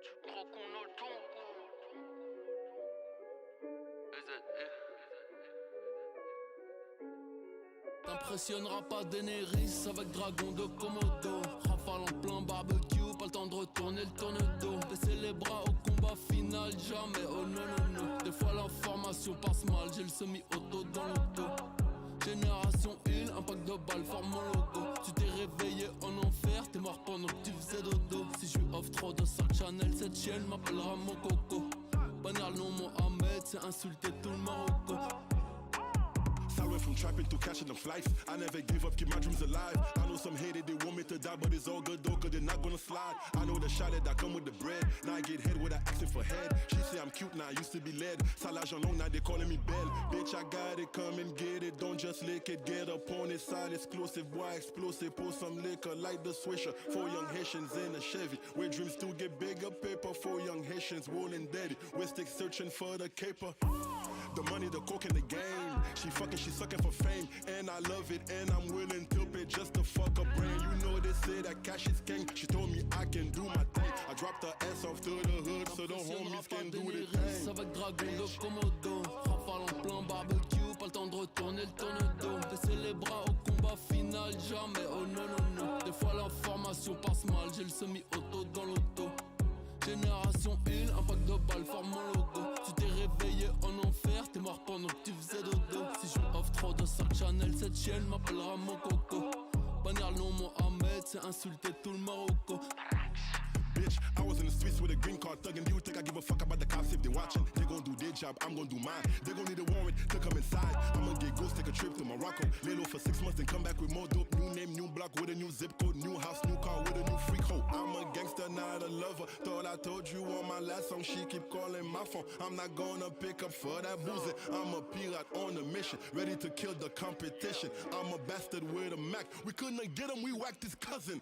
Tu crois qu'on a le temps? T'impressionneras pas Daenerys avec dragon de Komodo. Rafale en plein barbecue, pas le temps de retourner le tourne-dos. Baisser les bras au combat final, jamais, oh non non non. Des fois l'information passe mal, j'ai le semi-auto dans le dos. Génération Hill, un pack de balles forme mon logo. Tu t'es réveillé en enfer, t'es mort pendant que tu faisais dodo. Si je lui offre trop de sac Chanel, cette chienne m'appellera mon coco. Bannir le nom Mohamed, c'est insulter tout le Marocco. I went from trapping to catching them flights. I never give up, keep my dreams alive. I know some hated, they want me to die, but it's all good though, cause they're not gonna slide. I know the shot that come with the bread. Now I get head with her asking for head. She say I'm cute, now I used to be led. Salage on, now they calling me Belle. Bitch, I got it, come and get it. Don't just lick it, get up on it. Side exclusive, boy, explosive. Pour some liquor like the Swisher. 4 young Haitians in a Chevy. Where dreams still get bigger, paper. 4 young Haitians rolling daddy. We're stick searching for the caper. The money, the coke and the game. She fucking, she sucking for fame. And I love it, and I'm willing to pay just to fuck her brain. You know they say that cash is king. She told me I can do my thing. I dropped her ass off to the hood so the homies can do the thing. Avec dragon de Komodo. Rafale en plein barbecue, pas le temps de retourner le tourne-dos. Baisser les bras au combat final, jamais, oh non non non. Des fois l'information passe mal, j'ai le semi-auto dans l'auto. Génération Hill, un pack de balles forme mon logo. Tu t'es réveillé en enfer, t'es mort pendant que tu faisais dodo. Si je lui offre trop de sac Chanel, cette chienne m'appellera mon coco. Bannir le nom Mohamed, c'est insulter tout le Marocco. Bitch, I was in the streets with a green card thugging. Do you think I give a fuck about the cops if they watching? They gon' do their job, I'm gon' do mine. They gon' need a warrant to come inside. I'ma get ghost, take a trip to Morocco. Lay low for 6 months and come back with more dope. New name, new block with a new zip code. New house, new car with a new freak hoe. I'm a gangster, not a lover. Thought I told you on my last song. She keep calling my phone. I'm not gonna pick up for that boozy. I'm a pirate on a mission, ready to kill the competition. I'm a bastard with a Mac. We couldn't get him, we whacked his cousin.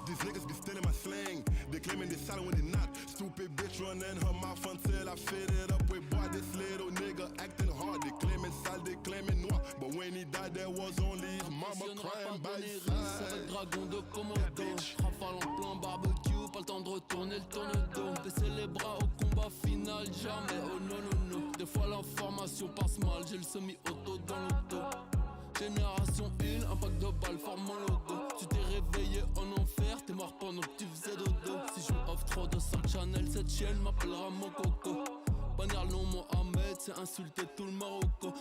These niggas be stealing my slang. They claiming they solid when they not. Stupid bitch running her mouth until I fit it up with boy. This little nigga acting hard. They claiming sale, they claiming noir. But when he died, there was only his mama crying by his side. Avec dragon de Komodo. Rafale en plein barbecue, pas le temps de retourner le tourne-dos. Baisser les bras au combat final, jamais, oh non non non. Des fois l'information passe mal, j'ai le semi-auto dans l'auto. Génération Hill, un pack de balles forme mon logo. Tu t'es réveillé en enfer, t'es mort pendant que tu faisais dodo. Si je lui offre trop de sac Chanel, cette chienne m'appellera mon coco. Bannir le nom Mohamed, c'est insulter tout le Marocco.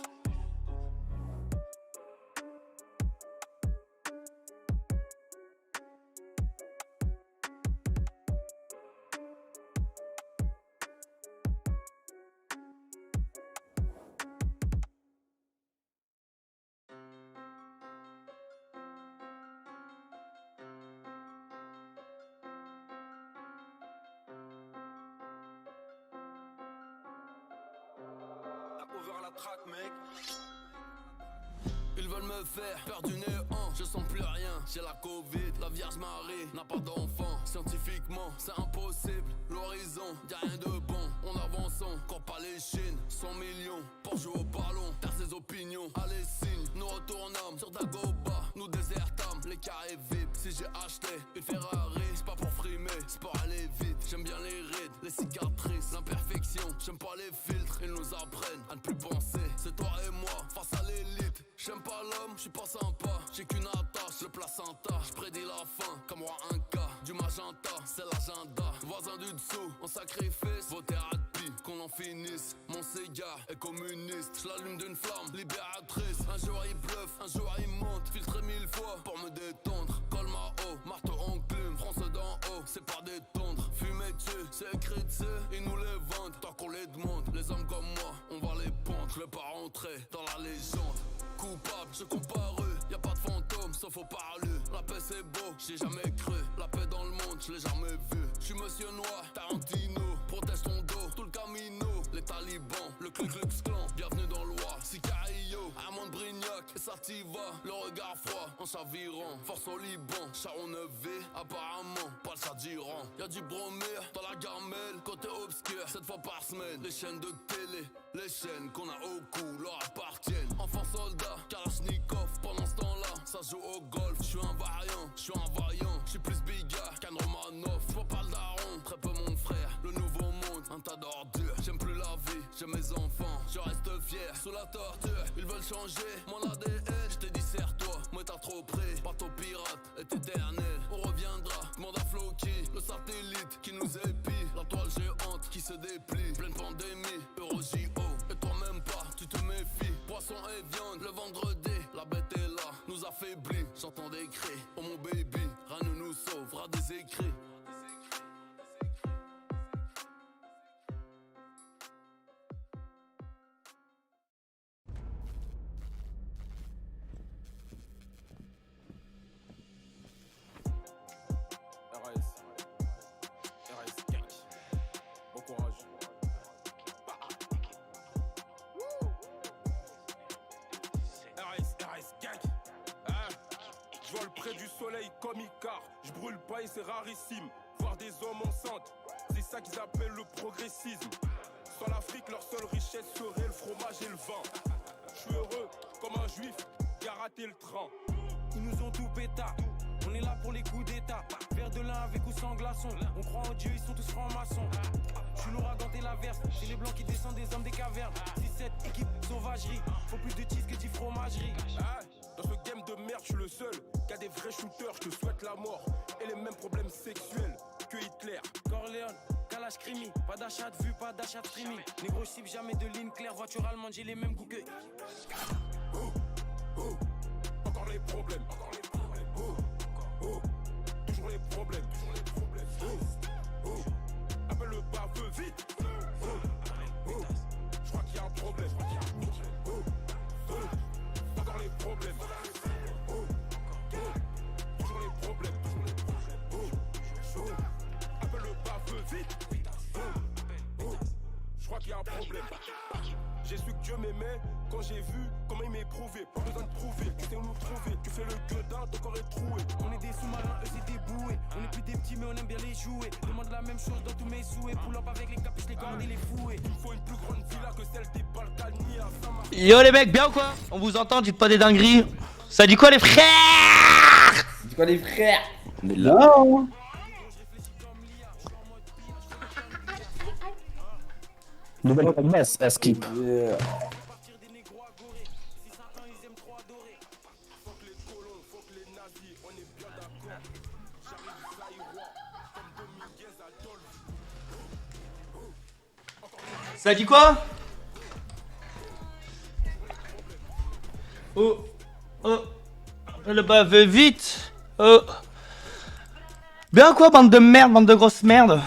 Over la track, mec. Ils veulent me faire perdre du néant. Je sens plus rien, j'ai la Covid. La Vierge Marie n'a pas d'enfant. Scientifiquement, c'est impossible. L'horizon, y'a rien de bon. On avance, on court pas les chines. 100 millions pour jouer au ballon. Taire ses opinions, allez signe. Nous retournons sur Dagoba. Nous désertons les carrés VIP. Si j'ai acheté une Ferrari, c'est pas pour frimer, c'est pour aller vite. J'aime bien les rides, les cicatrices, l'imperfection. J'aime pas les filtres, ils nous apprennent à ne plus penser. C'est toi et moi face à l'élite. J'aime pas l'homme, j'suis pas sympa. J'ai qu'une attache, le placenta. J'prédis la fin, comme roi un cas. Du magenta, c'est l'agenda. Voisin du dessous, on sacrifice. Vos thérapies, qu'on en finisse. Mon cigare est communiste. J'l'allume d'une flamme libératrice. Un jour il bluffe, un jour il monte. Filtré 1000 fois pour me détendre. Col ma haut, marteau enclume. France d'en haut, c'est pas détendre. Fumée dessus, c'est écrit dessus. Ils nous les vendent, tant qu'on les demande. Les hommes comme moi, on va les pondre. Je vais pas rentrer dans la légende. Coupable, je comparu, y'a pas de fantôme sauf au parlu. La paix c'est beau, j'y ai jamais cru. La paix dans le monde, je l'ai jamais vu. J'suis monsieur noir, Tarantino, protège ton dos, tout le camino. Les talibans, le Ku Klux Klan, bienvenue dans l'Oie. Sicario, Armand Brignac et Sativa. Le regard froid, en chavirant. Force au Liban, Charon 9V, apparemment, pas le Sadiran. Y'a du bromure dans la gamelle, côté obscur, 7 fois par semaine. Les chaînes de télé, les chaînes qu'on a au cou, leur appartiennent. Enfant soldat, Kalachnikov, pendant ce temps-là, ça joue au golf. J'suis un variant, j'suis un vaillant. mes enfants. Je reste fier sous la torture. Ils veulent changer mon ADN. Je t'ai dit serre-toi, moi t'as trop pris. Bateau pirate est éternel. On reviendra, demande à Floki. Le satellite qui nous épie. La toile géante qui se déplie. Pleine pandémie, Euro-JO. Et toi même pas, tu te méfies. Poisson et viande, le vendredi. La bête est là, nous affaiblit. J'entends des cris, oh mon baby. Rien ne nous sauvera des écrits. RS gang. Bon courage. RS gang. Je vole près du soleil comme Icar. Je brûle pas et c'est rarissime. Voir des hommes enceintes, c'est ça qu'ils appellent le progressisme. Sur l'Afrique, leur seule richesse serait le fromage et le vin. Je suis heureux comme un juif qui a raté le train. Ils nous ont tout pétard. On est là pour les coups d'état. Faire de l'un avec ou sans glaçon. On croit en Dieu, ils sont tous francs-maçons. Je suis l'ouragan et l'averse. C'est les blancs qui descendent des hommes des cavernes. 6-7 équipe sauvagerie. Faut plus de cheese que 10 fromageries. Dans ce game de merde, je suis le seul qui a des vrais shooters. Je te souhaite la mort et les mêmes problèmes sexuels que Hitler. Corleone, Kalash Crimi. Pas d'achat de vue, pas d'achat de streaming. Négro cible, jamais de ligne claire. Voiture allemande, j'ai les mêmes goûts que. Encore les problèmes. Encore les problèmes. Toujours les problèmes. Toujours les problèmes. Appelle le baveux vite. Je crois qu'il y a un problème. Encore les problèmes. Toujours les problèmes. Appelle le baveux vite. Je crois qu'il y a un problème. J'ai su que Dieu m'aimait quand j'ai vu comment il m'éprouvait. Pas besoin de prouver, tu sais où nous trouver. Tu fais le gueudin, ton corps est troué. On est des sous-marins, eux c'est des bouées. On est plus des petits mais on aime bien les jouer. Demande la même chose dans tous mes souhaits. Pull up avec les capuches, les cordes et les fouets. Il me faut une plus grande villa que celle des Balkany à Saint-Martin. Yo les mecs, bien ou quoi? On vous entend, dites pas des dingueries. Ça dit quoi les frères? C'est quoi les frères? On est là. Nouvelle promesse à skip. Ça dit quoi? Oh, oh, le bave vite. Oh. Bien quoi, bande de merde, bande de grosses merdes.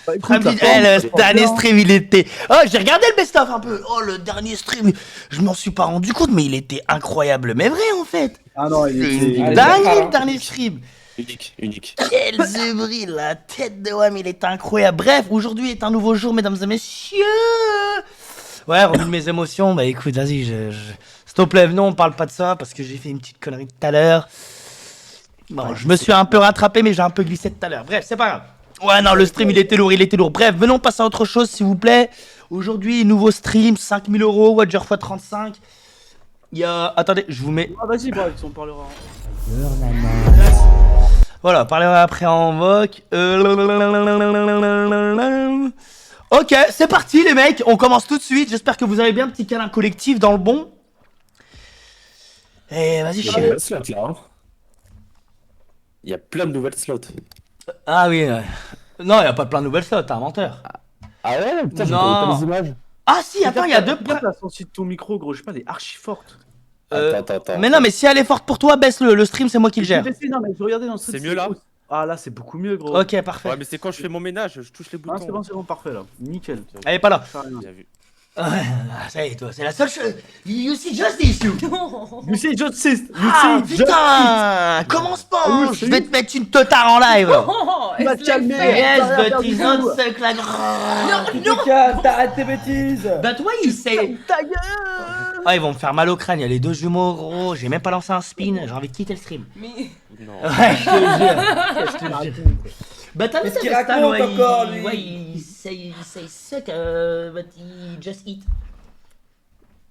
Le dernier stream il était... Oh, j'ai regardé le best-of un peu. Oh, le dernier stream, je m'en suis pas rendu compte, mais il était incroyable. Mais vrai en fait. Ah non, il était... dingue le dernier stream. Unique. Quel zébri, la tête de Wam, il est incroyable. Bref, aujourd'hui est un nouveau jour, mesdames et messieurs. Ouais, revue de mes émotions. Bah écoute, vas-y, s'il te plaît, non, on parle pas de ça parce que j'ai fait une petite connerie tout à l'heure. Bon, je me suis un peu rattrapé, mais j'ai un peu glissé tout à l'heure. Bref, c'est pas grave. Ouais, non, le stream, il était lourd. Bref, venons passer à autre chose, s'il vous plaît. Aujourd'hui, nouveau stream, 5000 €, Watcher x 35. Il y a... Attendez, je vous mets... Ah vas-y, bro, on parlera. Voilà, parlera après en voc. Ok, c'est parti les mecs, on commence tout de suite. J'espère que vous avez bien, petit câlin collectif dans le bon. Et vas-y, Il y a chérie. slots là. Hein. Il y a plein de nouvelles slots. Ah oui, non, il y a pas plein de nouvelles slots, t'es un menteur. Ah ouais, putain, j'ai Non. pas les images. Ah si, attends, il y a deux... Regarde la sensibilité de ton micro, gros, je sais pas, elle est archi forte. Attends. Mais non, mais si elle est forte pour toi, baisse-le, le stream, c'est moi qui le gère. Non, mais je regardais dans le C'est mieux là? Ah là, c'est beaucoup mieux, gros. Ok, parfait. Ouais, mais c'est quand je fais mon ménage, je touche les Ah, boutons. c'est bon, parfait là. Nickel. Elle est pas là. Ça rien. Bien vu. Ça y est, toi, c'est la seule chose. You see justice, you. You see justice. Ah putain, commence pas, hein. Je vais te mettre une totale en live. Tu vas te calmer. Yes, but he's not suck like... T'arrêtes tes bêtises. But why you say... Ta gueule. Ah, ils vont me faire mal au crâne, il y a les deux jumeaux, gros. J'ai même pas lancé un spin, j'ai envie de quitter le stream. Non. Ouais, je te jure. Bah t'as vu Qu'est-ce qu'il ça, Stan, raconte encore, lui? Ouais, il say suck, but he just eat.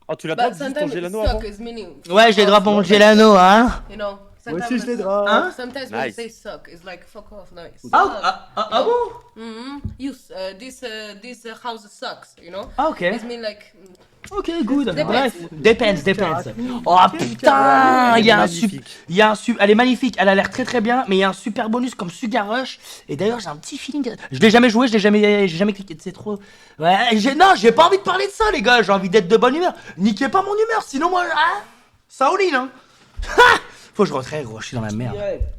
Oh, tu l'as pas dit ton Gelano avant? Ouais, j'ai drop mon Gelano, hein. You know, Moi aussi, je les drague. Hein? Sometimes when you Nice. say suck, it's like fuck off, nice. Ah bon? This house sucks, you know? Ah ok. It mean like Ok, good. Depends. Bref, depends. Oh putain, il y a un elle est magnifique, elle a l'air très très bien, mais il y a un super bonus comme Sugar Rush. Et d'ailleurs, j'ai un petit feeling. Je l'ai jamais joué, j'ai jamais cliqué, c'est trop. Ouais, j'ai pas envie de parler de ça, les gars. J'ai envie d'être de bonne humeur. Niquez pas mon humeur, sinon moi, ça all-in, hein. Faut que je retrais, gros, je suis dans la merde.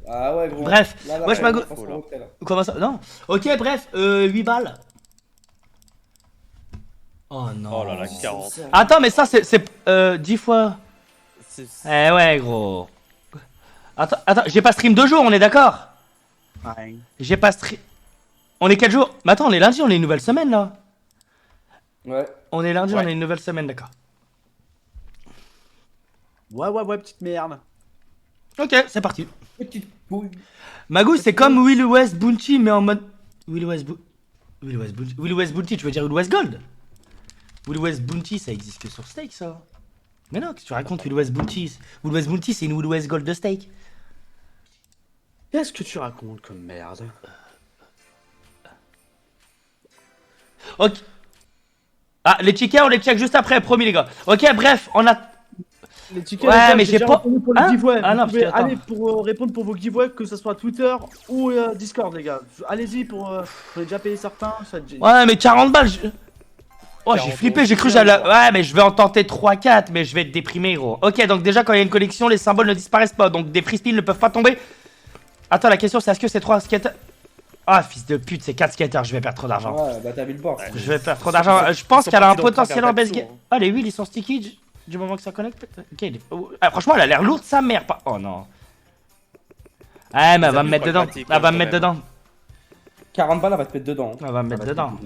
Ah ouais, gros. Bref, Là, moi je m'ago... faut le retrait, là. Comment ça? Non. Ok, bref, 8 balles. Oh non. Oh là là, 40. Attends, mais ça, c'est 10 fois. C'est- Eh ouais, gros. Attends, j'ai pas stream 2 jours, on est d'accord? Ouais. J'ai pas stream. On est quel jour? Mais attends, on est lundi, on est une nouvelle semaine là. Ouais. On est lundi, Ouais. on est une nouvelle semaine, d'accord. Ouais, petite merde. Ok, c'est parti. Petite pouille. Magou, c'est comme Will West Bounty, mais en mode. Will West Bounty, tu veux dire Will West Gold? Will West Bounty, ça existe que sur Steak, ça. Mais non, qu'est-ce que tu racontes, Will West Bounty? Will West Bounty, c'est une Will West Gold de Steak. Qu'est-ce que tu racontes comme merde? Ok. Ah, les tickets, on les check juste après, promis, les gars. Ok, bref, on a. Les tickets, Ouais, les gars, mais j'ai déjà pas- répondu pour le Hein giveaway. Ah non, Vous pouvez parce que, attends. aller pour répondre pour vos giveaways, que ce soit Twitter ou Discord, les gars. Allez-y pour. Vous avez déjà payé certains. Ça... Ouais, mais 40 balles. Oh, j'ai 40 flippé, j'ai cru que j'allais. Ouais, mais je vais en tenter 3-4, mais je vais être déprimé, gros. Ok, donc déjà, quand il y a une collection, les symboles ne disparaissent pas. Donc des free spins ne peuvent pas tomber. Attends, la question, c'est est-ce que c'est 3 skaters? Ah, fils de pute, c'est 4 skaters, je vais perdre trop d'argent. Ouais, bah t'as vu le board. Je vais perdre trop d'argent. Je pense Ils sont qu'elle a un partis dans le potentiel en travers base game. d'Axo, hein. Ah, les wheels, ils sont sticky du moment que ça connecte. Ok, franchement, elle a l'air lourde, sa mère. Pas... Oh non. Ouais, mais elle va me mettre dedans. Elle va me mettre dedans. 40 balles, elle va te mettre dedans. Elle va me mettre dedans.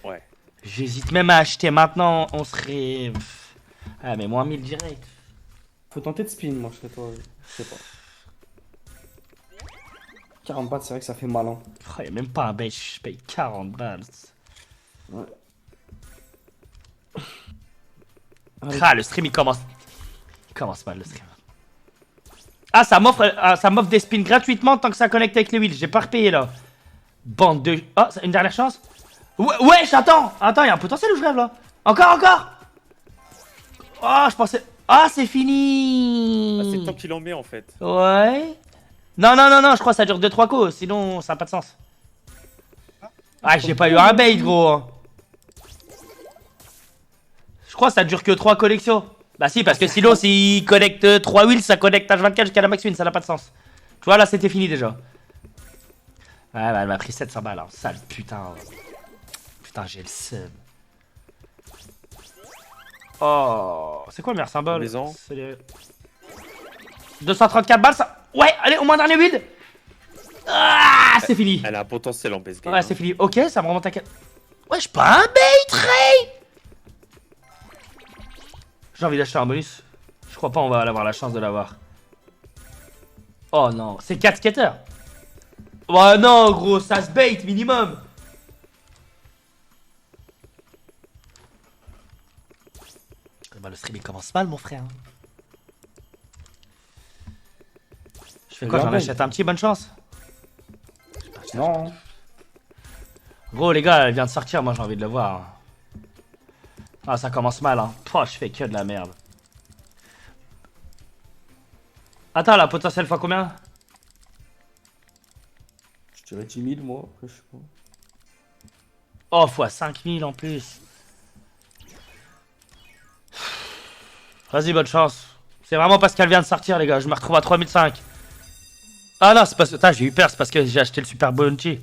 Ouais. J'hésite même à acheter maintenant. On serait. Ah, mais moins 1000 direct. Faut tenter de spin, moi, je serais toi. Je sais pas. 40 balles, c'est vrai que ça fait mal, hein. Oh, y a même pas un bail, je paye 40 balles. Ouais. Ah, le stream il commence. Il commence mal le stream. Ah, ça m'offre des spins gratuitement tant que ça connecte avec les wheels. J'ai pas repayé là. Bande de. Oh, c'est une dernière chance. Wesh, attends, y a un potentiel ou je rêve là? Encore. Oh, je pensais. Ah, c'est fini. Ah, c'est le temps qu'il en met en fait. Ouais. Non, je crois que ça dure 2-3 coups, sinon ça n'a pas de sens. Ah, j'ai pas eu un bait, gros. Je crois que ça dure que 3 collections. Bah si, parce que sinon, s'il connecte 3 wheels, ça connecte H24 jusqu'à la max win, ça n'a pas de sens. Tu vois, là, c'était fini déjà. Ouais, bah elle m'a pris 700 balles, hein. Sale putain. Putain, j'ai le seum. Oh, c'est quoi le meilleur symbole? Maison. C'est les... 234 balles, ça... Ouais, allez, au moins dernier build. Ah, c'est fini. Elle a un potentiel en base game. Ouais, c'est fini. Ok, ça me remonte à 4. Wesh, pas un bait, Ray. J'ai envie d'acheter un bonus. Je crois pas on va avoir la chance de l'avoir. Oh non, c'est 4 skaters. Ouais, non, gros, ça se bait minimum. Bah, le stream il commence mal, mon frère. Je fais quoi? J'en achète un petit, bonne chance. Non. Gros, les gars, elle vient de sortir, moi j'ai envie de le voir. Ah, ça commence mal, hein. Pouah, je fais que de la merde. Attends, la potentielle fois combien? Je dirais 10 000, moi. Après, je sais pas. Oh, fois 5000 en plus. Vas-y, bonne chance. C'est vraiment parce qu'elle vient de sortir, les gars. Je me retrouve à 3005. Ah non, c'est parce que... Putain, j'ai eu peur, c'est parce que j'ai acheté le Super Bounty.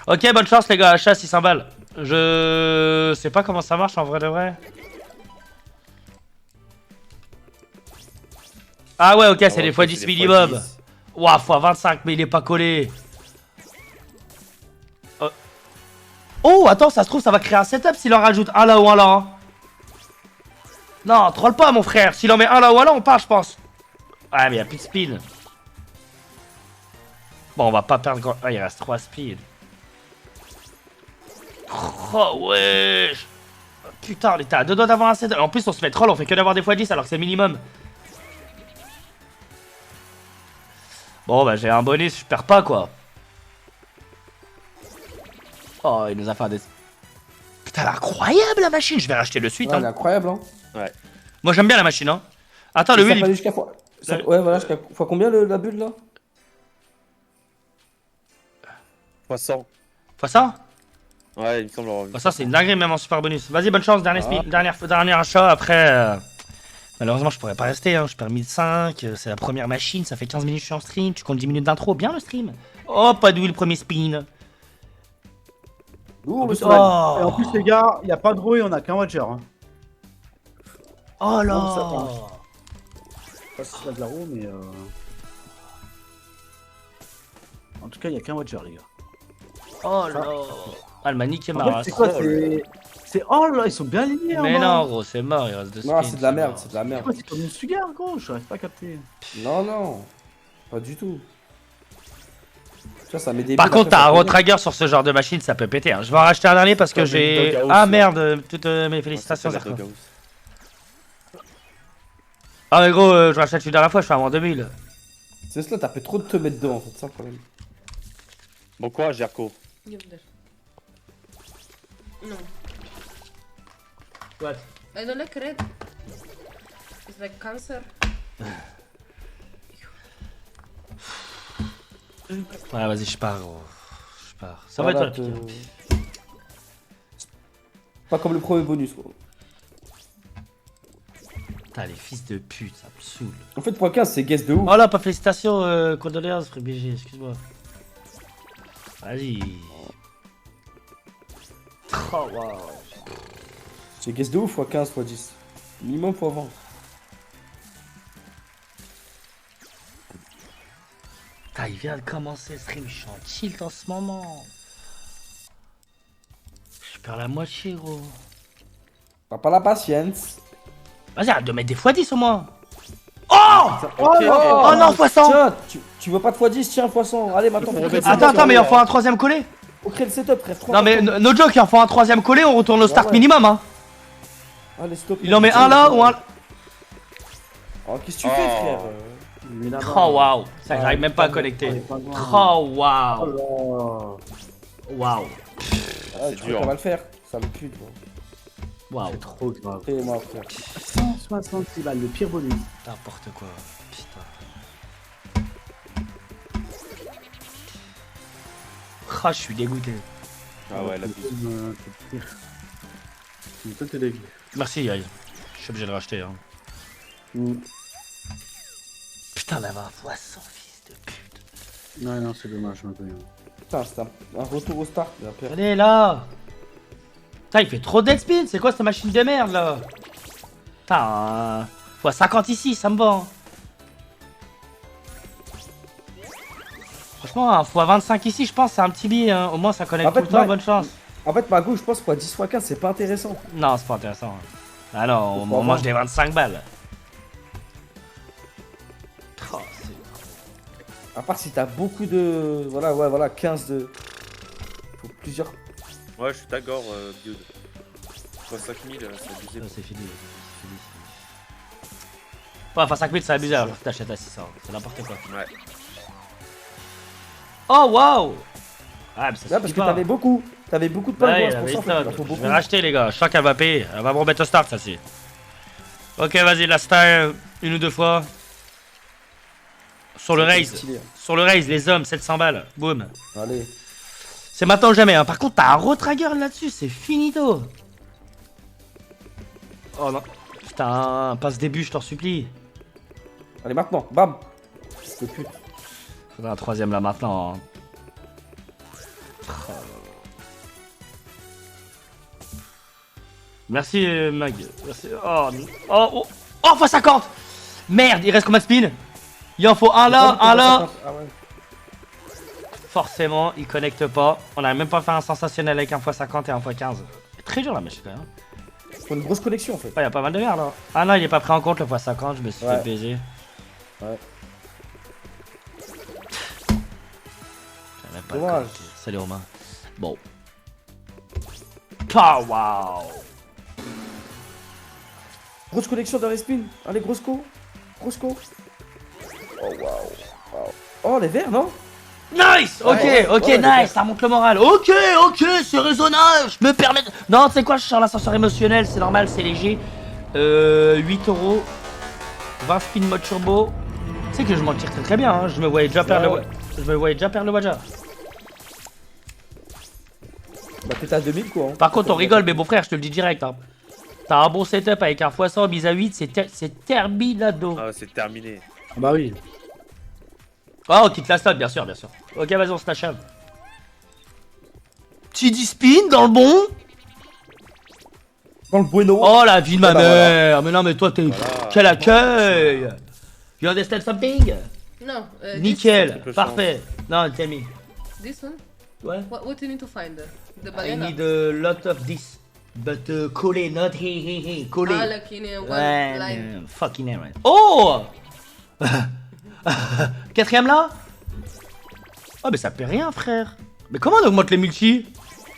Ok, bonne chance, les gars. Achat 600 balles. Je sais pas comment ça marche en vrai de vrai. Ah ouais, ok, c'est des fois 10 minimum. Ouah, fois 25, mais il est pas collé. Oh, attends, ça se trouve, ça va créer un setup s'il en rajoute un là ou un là. Hein. Non, troll pas, mon frère. S'il en met un là ou un là, on part, je pense. Ouais, mais il y a plus de spin. Bon, on va pas perdre grand... Ah, il reste 3 speed. Oh, wesh. Putain, on était à 2 doigts d'avoir un setup. En plus, on se fait troll, on fait que d'avoir des x10 alors que c'est minimum. Bon, bah, j'ai un bonus, je perds pas, quoi. Oh, il nous a fait un des... Putain, elle est incroyable, la machine. Je vais racheter le suite, Ouais, elle est hein. incroyable, hein. Moi, j'aime bien la machine, hein. Attends, le Ça wheel, peut aller il... jusqu'à fois. Ouais, voilà, jusqu'à fois combien la bulle là? Fois 100. Fois ça? Ouais, il me semble avoir vu. Bah, ça, c'est une dinguerie, même en super bonus. Vas-y, bonne chance, dernier, Ah. dernier achat. Après, malheureusement, je pourrais pas rester, hein. Je perds 1005. C'est la première machine, ça fait 15 minutes que je suis en stream. Tu comptes 10 minutes d'intro, bien le stream. Oh, pas de wheel, premier spin. Lourd, le Oh. soleil. Et en plus, les gars, il n'y a pas de rouille, on a qu'un Watcher. Hein. Oh là. Non, ça va. Je sais pas si c'est de la roue, mais. En tout cas, il n'y a qu'un Watcher, les gars. Oh là. Ah, elle m'a niqué ma En fait, race. c'est quoi? C'est. Oh là, ils sont bien alignés. Mais en bas. non, gros, c'est mort, il reste 2 spins. Non, c'est de la merde, mort. c'est de la merde. Ouais, c'est comme une Sugar, gros, je n'arrive pas à capter. Non, non. Pas du tout. Tu vois, ça met des Par bulles, contre, après, t'as ça un fait retrigger sur ce genre de machine, ça peut péter. Hein. Je vais en racheter un dernier parce que Comme j'ai. une doghouse, Ah là. merde, toutes mes félicitations, Ouais, c'est Zarko. la doghouse. Ah, mais gros, je rachète une dernière fois, je fais un moins 2000. C'est cela, t'as fait trop de te mettre dedans en fait, c'est ça le problème. Bon courage, Jerko. Give there. No. What? I don't like red. It's like cancer. Ouais, vas-y, je pars, gros. Je pars. Ça va Voilà, être toi, te- Pas comme le premier bonus quoi. Putain, les fils de pute, ça me saoule. En fait, point 15, c'est guess de ouf. Oh là, pas félicitations, condoléances, frère BG, excuse-moi. Vas-y. Oh, waouh. C'est guess de ouf, fois 15, fois 10. Minimum fois 20. Putain, il vient de commencer le stream, je suis en tilt en ce moment. Je perds la moitié, gros. T'as pas la patience. Vas-y, arrête de mettre des x10 au moins. Oh non, x100. Tiens, tu veux pas de x10, tiens, x100. Allez, maintenant, faut créer le Attends, setup. mais il en faut un troisième collé. Faut créer le setup, frère. Non, mais no joke, il en faut un troisième collé, on retourne au start ouais. minimum, hein. Allez, stop. Il en met un là ou un. Oh, qu'est-ce que tu fais, frère Il est là-bas. Oh waouh, ça Ah, j'arrive même pas à Il connecter. est pas loin. Oh waouh, Oh waouh, Ah, tu crois qu'on va le faire. Ça me pue, toi. waouh. c'est trop grave. Fais-moi, frère. 166 balles, le pire bonus. N'importe quoi, putain. Ah, je suis dégoûté. Ah ouais, la bise. C'est pire. Toi, t'es dégueu. Merci, Yael. Je suis obligé de le racheter. Hein. Putain, d'avoir x100, fils de pute. Non, non, c'est dommage, je me connais. Putain, c'est un retour au start, là, père. Allez, là. Putain, il fait trop de dead spin. C'est quoi cette machine de merde, là? Putain, x50 ici, ça me va. Hein. Franchement, un x25 ici, je pense, c'est un petit billet. Hein. Au moins, ça connecte En fait, tout le temps. ouais. Bonne chance. En fait, ma gauche, je pense, x10, x15, c'est pas intéressant. Non, c'est pas intéressant. Hein. Ah non, on Pourquoi mange pas des 25 balles. Oh, À part si t'as beaucoup de. Voilà, ouais, voilà, 15 de. Faut plusieurs. Ouais, je suis d'accord, Build. Fois 5000, c'est abusé. c'est fini. Ouais, enfin 5000 c'est abusé alors que t'achètes à 600. C'est n'importe quoi. Ouais. Oh waouh! Ah, mais ça Là, parce que t'avais beaucoup. T'avais beaucoup de Ouais, points il c'est avait pour ça. stock. Il faut Je beaucoup. vais racheter les gars, je sens qu'elle va payer. Elle va me remettre au start ça ci. Ok, vas-y, la style une ou deux fois. Sur le raise. Stylé. Sur le raise, les hommes, 700 balles. Boum. Allez. C'est maintenant ou jamais. Hein. Par contre, t'as un retrigger là-dessus, c'est finito. Oh non. Putain, passe début, je t'en supplie. Allez, maintenant. Bam. Fils de pute. Faudra un troisième là maintenant. Hein. Merci Mag. Merci. Oh, oh, oh, oh, fois 50. Merde, il reste combien de spin? Il en faut un là, un là. Ah ouais. Forcément, il connecte pas. On n'arrive même pas à faire un sensationnel avec un x50 et un x15. C'est très dur la machine quand même. Faut une grosse connexion en fait. Ouais, y a pas mal de merde là. Ah non, il est pas pris en compte le x50, je me suis Ouais. fait baiser. Ouais. J'avais même pas Dommage. connecté. Salut Romain. Bon. Ah waouh. Grosse connexion dans les spins. Allez, grosse co. Grosse co. Oh waouh. Waouh. Oh, les verts, non? Nice. Ok, Ouais, ok, ouais, nice, ça monte le moral. Ok, c'est raisonnable. Je me permets. Non, tu sais quoi, je suis sur l'ascenseur émotionnel, c'est normal, c'est léger. 8 €. 20 spin mode turbo. Tu sais que je m'en tire très très bien, hein. Je me voyais déjà perdre le Waja. Bah, t'es à 2000 quoi. Hein. Par contre, on rigole, mais bon frère, je te le dis direct. Hein. T'as un bon setup avec un x100 mise à 8, c'est terminado. Ah, c'est terminé. Bah oui. Ah, on quitte la stade, bien sûr, bien sûr. Ok, vas-y, on se tachave. Petit spin dans le bon. Dans le bueno. Oh la vie de ma bah, mère. Mais non, mais toi, t'es. Voilà. Quel accueil. You understand something? No. Nickel, Quelque parfait. Non, tell me. This one? Ouais. What you need to find? The I banana? need a lot of this. But collé, not he. Collé. Ah, like in a one Ouais, line. fucking hell. Oh. Quatrième là? Oh, mais ça paie rien, frère. Mais comment on augmente les multi?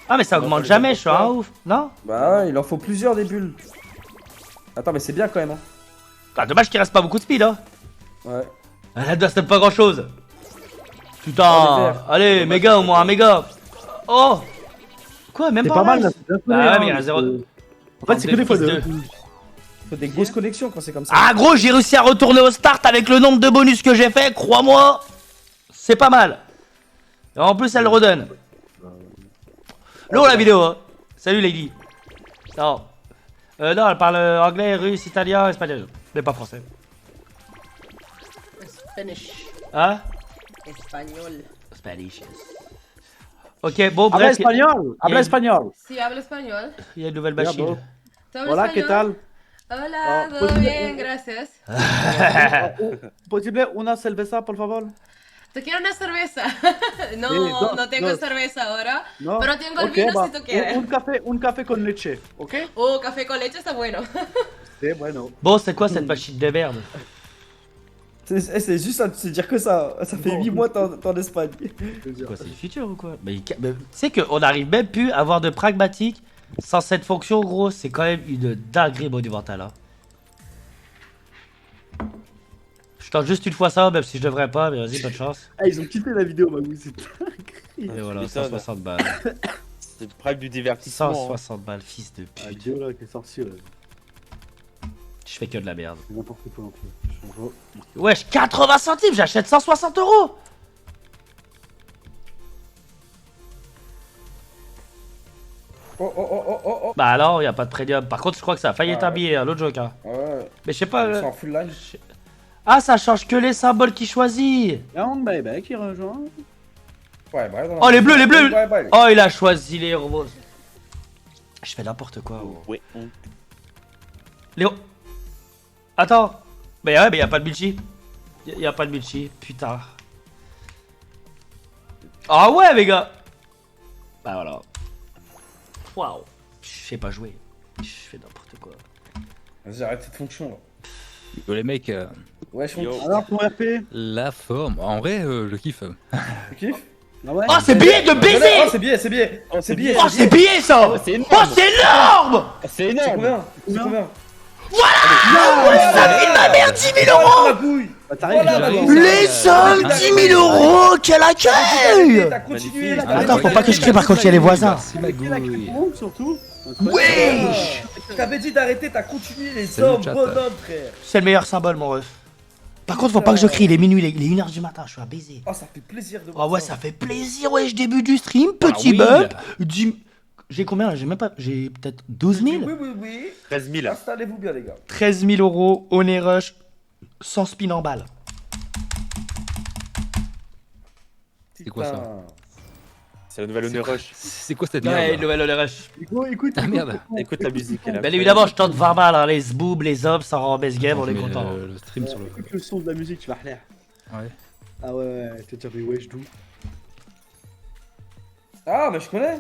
Ah, mais ça augmente jamais, je suis un ouf. Non? Bah, ouais, il en faut plusieurs des bulles. Attends, mais c'est bien quand même. Hein. Ah, dommage qu'il reste pas beaucoup de speed, hein. Ouais. Ah, là-dedans, c'était pas grand chose. Oh, les Putain. verts. Allez, méga au moins, un méga. Oh. Quoi, même C'est pas pas mal, mal. là. C'est bien Bah fait, ouais, mais il y hein, a zéro. En fait, c'est que des fois de. Faut des grosses connexions quand c'est comme ça. Ah gros, j'ai réussi à retourner au start avec le nombre de bonus que j'ai fait, crois-moi. C'est pas mal. Et en plus, elle le redonne. L'eau la vidéo, hein. Salut Lady. Non. Non, elle parle anglais, russe, italien, espagnol. Mais pas français. Spanish. Hein? Espagnol. Spanish. Ok, bon, Habla bref. espagnol. Habla espagnol. Si habla español. Il y a une nouvelle Ya, machine. bro. ¿Tú hablas Hola, ¿qué español? tal? Hola, Oh, todo pues, bien, gracias. Posible una cerveza, por favor. ¿Te quiero una cerveza? No, Sí, dos, no tengo dos. cerveza ahora, No. pero tengo el Ok, vino va. si tú quieres. Un café con leche, ¿ok? Oh, café con leche está bueno. C'est bueno. Bon, c'est quoi cette machine de merde? C'est juste à se dire que ça. Ça fait 8 mois t'es en Espagne. Quoi, c'est le futur ou quoi? Mais tu sais qu'on arrive même plus à avoir de pragmatique sans cette fonction, gros. C'est quand même une dinguerie monumentale. Hein. Je tente juste une fois ça, même si je devrais pas, mais vas-y, bonne chance. Ah, ils ont kiffé la vidéo, Magou, c'est Et voilà, m'étonnes. 160 balles. C'est le prime du divertissement. 160 balles, fils de La pute. vidéo là qui est sortie, Je fais que de la merde. c'est n'importe quoi un peu. Wesh, 80 centimes, j'achète 160 €. Oh. Bah alors, y a pas de premium. Par contre, je crois que ça a failli être un billet, l'autre joke. Hein. Ouais. Mais je sais pas. Ils sont en full line. Ah, ça change que les symboles qu'il choisit. Young Baby qui rejoint. Ouais, bah, Oh, les bleus, les bleus. Ouais, bah, Oh, il a choisi les robots. Je fais n'importe quoi. Oh. Ouais. Léo. Attends. Mais ouais, mais y a pas de multi. Y a pas de multi. Putain. Ah ouais, les gars. Bah voilà. Waouh. Je sais pas jouer. Je fais n'importe quoi. Vas-y, arrête cette fonction là. Yo les mecs, Ouais, je Yo. Alors, ton RP. la forme. En vrai, je kiffe. Tu kiffes? Ah ouais. Oh, c'est billet de Oh, baiser. c'est bien, c'est bien. Oh, c'est bien. Oh, c'est billet ça. c'est énorme. Oh, c'est énorme. C'est C'est énorme. combien? C'est combien? Ça fait de ma merde, 10 000 Oh €. la couille! Bah, t'arrives Voilà, déjà. bah, Les sommes, 10 000 €. Quel accueil. T'as continué Magnifique. là. Attends, faut pas que je crie par contre, il y a les voisins. Merci Avec la Magouille. crème surtout. Wesh. T'avais dit d'arrêter, t'as continué les Salut, hommes, chat. bonhomme frère. C'est le meilleur symbole, mon ref. Par contre, faut pas que je crie, il est minuit, il est 1h du matin, je suis à baiser. Oh, ça fait plaisir de voir Ah ouais, ça fait plaisir, ouais, je début du stream, Ah petit oui, bump. là. J'ai combien là? J'ai même pas. J'ai peut-être 12 000? Oui. 13 000. Installez-vous bien les gars. 13 000 €, Honey Rush, sans spin en balle. C'est quoi ça? Putain. C'est la nouvelle Honey Rush. C'est quoi cette Ouais, merde? nouvelle Honey Rush. Écoute. Ah merde. Écoute la musique. elle est Bien incroyable. évidemment, je tente 20 balles, hein, les zboob, les hommes, ça rend best game, on est Je mets content. le stream sur le. Écoute le son de la musique, tu vas relaire. Ouais. Ah ouais, t'es déjà fait wesh d'où? Ah, mais je connais.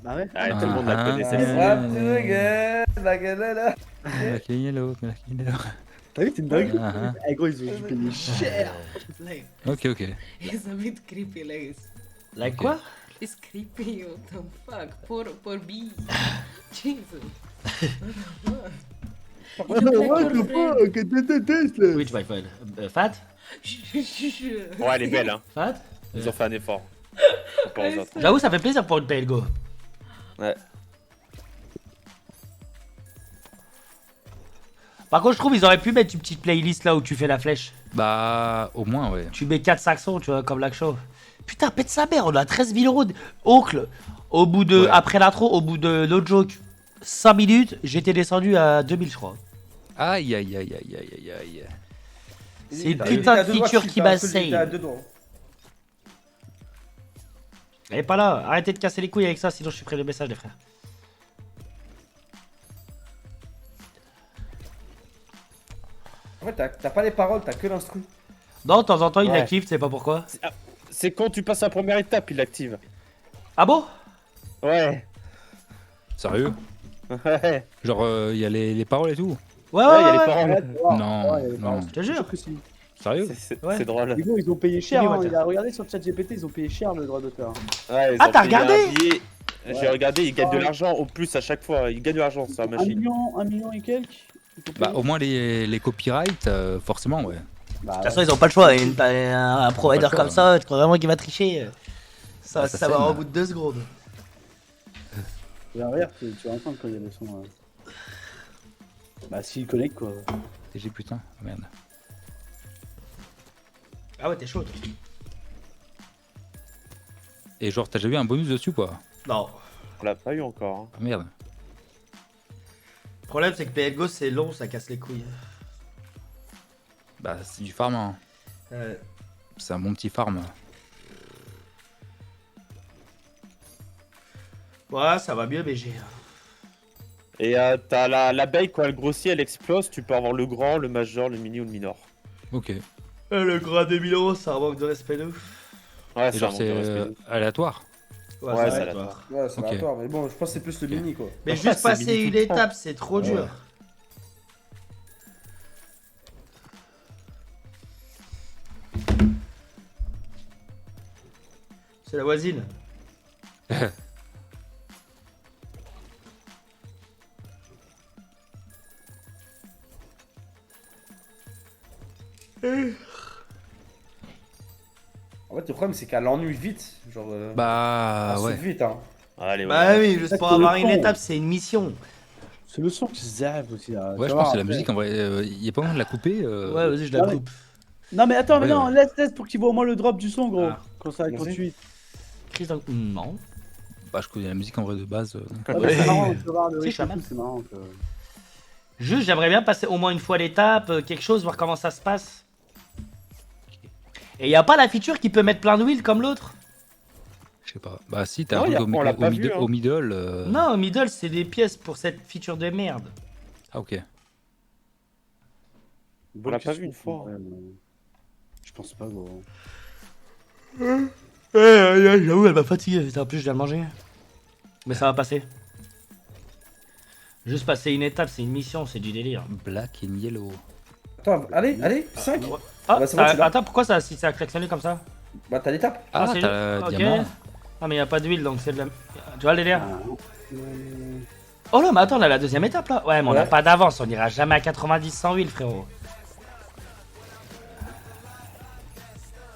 Bah ouais. Ah, tout le monde la Ah, connaît ah, celle-ci. ah. Rap to the game, la galère. Black and yellow, black and yellow. T'as vu, t'es une dingue? Ah, ah. Eh gros, ils ont dû payer cher. Ok, ok. It's a bit creepy, like. Like quoi? It's creepy, what the fuck? Por B. Jesus. Which my friend? Fat? Ouais, elle est belle, hein. Fat? Ils ont fait un effort. Comparé aux autres. J'avoue, ça fait plaisir pour une PLGO. Ouais. Par contre, je trouve ils auraient pu mettre une petite playlist là où tu fais la flèche. Bah, au moins, ouais. Tu mets 4 saxons, tu vois, comme l'action. Putain, pète sa mère, on a 13 000 euros. Oncle, au bout de. Ouais. Après l'intro, au bout de l'autre joke, 5 minutes, j'étais descendu à 2000, je crois. Aïe, aïe, aïe, aïe, aïe, aïe, aïe. C'est une putain de feature qui m'a save. Elle est pas là, arrêtez de casser les couilles avec ça, sinon je supprime le message, les frères. En fait, t'as pas les paroles, t'as que l'instru. Non, de temps en temps, il Ouais. l'active, tu sais pas pourquoi. C'est quand tu passes la première étape, il l'active. Ah bon? Ouais. Sérieux? Ouais. Genre, il y a les paroles et tout? Ouais, Ouais, ouais, il y a les ouais. paroles. Non, non. Je te jure. Sérieux? Ouais. C'est drôle. Les gars, ils ont payé cher. Oui, Hein. Walter. Il a regardé sur ChatGPT, ils ont payé cher le droit d'auteur. Ouais, ils Ah, ont t'as payé regardé un billet. J'ai Ouais. regardé, ils gagnent de l'argent au plus à chaque fois. Ils gagnent de l'argent sur la 1 machine. million et quelques. Ils ont Bah, payé. au moins les copyrights, forcément, ouais. Bah, De toute façon, ils ont pas le choix. Un provider Pas le choix, comme ça, tu crois vraiment qu'il va tricher? Ça, Ah, ça ça va saigne. au bout de 2 secondes. derrière, tu vas entendre quand il y a le son. Bah, s'il connecte quoi. TG putain, oh, merde. Ah ouais, t'es chaud, toi. Et genre, t'as déjà vu un bonus dessus, quoi? Non. On l'a pas eu encore. Hein. Ah, merde. Le problème, c'est que PLGO, c'est long, ça casse les couilles. Bah, c'est du farm, hein. C'est un bon petit farm. Ouais, ça va mieux, BG. Et t'as l'abeille, quand elle grossit, elle explose. Tu peux avoir le grand, le major, le mini ou le minor. Ok. Le gras 2000 euros, c'est un manque de respect de ouf. Ouais, Et c'est genre, un manque c'est de respect. aléatoire. Ouais, ça c'est va, aléatoire. toi. Ouais, c'est Ok. aléatoire, mais bon, je pense que c'est plus le Ok. mini quoi. Mais Ouais, juste c'est passer mini une tout le temps. étape, c'est trop Ouais. dur. C'est la voisine. En fait, le problème c'est qu'elle ennuie vite. Genre, Bah, elle ouais. saute vite, hein. Allez, Bah ouais. oui, juste Ça, pour c'est le avoir une fond. étape, c'est une mission. C'est le son qui se zèbre aussi. Là. Ouais, Tu je vois, pense que c'est la après. musique, en vrai. Il y a pas moyen de la couper. Ouais, vas-y, je la non, mais- coupe. Non, mais attends, mais Ouais, non, ouais. laisse pour qu'il voit au moins le drop du son, gros. Ah. Quand tu. Chris dans... Non. Bah, je connais la musique, en vrai, de base. Ouais, mais c'est marrant, tu vois, le Si, rythme, je suis un c'est marrant. que- Juste, j'aimerais bien passer au moins une fois l'étape, quelque chose, voir comment ça se passe. Et y a pas la feature qui peut mettre plein de wheels comme l'autre? Je sais pas. Bah, si, t'as Non, un truc on l'a pas vu, hein. au middle. Non, au middle, c'est des pièces pour cette feature de merde. Ah, ok. On l'a pas vu une fois. Ouais, mais- Je pense pas, gros. J'avoue, elle m'a fatigué. En plus, je viens de manger. Mais ça va passer. Juste passer une étape, c'est une mission, c'est du délire. Black and yellow. Attends, allez, 5. Ah, Bah, c'est bon, ça- tu l'as. attends, pourquoi ça, si ça a klaxonné comme ça? Bah, t'as l'étape. Ah, c'est- t'as le ok. diamant. Ah, mais y a pas d'huile, donc c'est de la... Tu vois le délire? Ah. Oh là, mais attends, on a la deuxième étape là. Ouais, mais on n'a Ouais. pas d'avance, on ira jamais à 90 sans huile, frérot.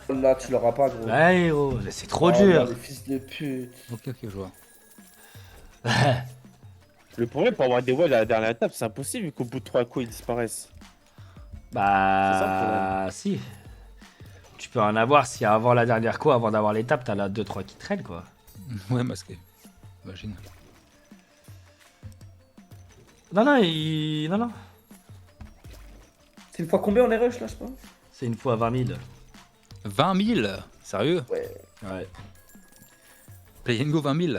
Là, tu l'auras pas, gros. Ouais, oh, c'est trop Oh, dur. non, les fils de pute. Ok, je vois. Le problème pour avoir des walls à la dernière étape, c'est impossible vu qu'au bout de 3 coups ils disparaissent. Bah, si. Tu peux en avoir si avant la dernière quoi, avant d'avoir l'étape, t'as la 2-3 qui traînent quoi. Ouais, masqué. Imagine. Non, non, non, non. C'est une fois combien on est rush là, je pense? C'est une fois 20 000. 20 000? Sérieux? Ouais. Ouais. Play and go 20 000?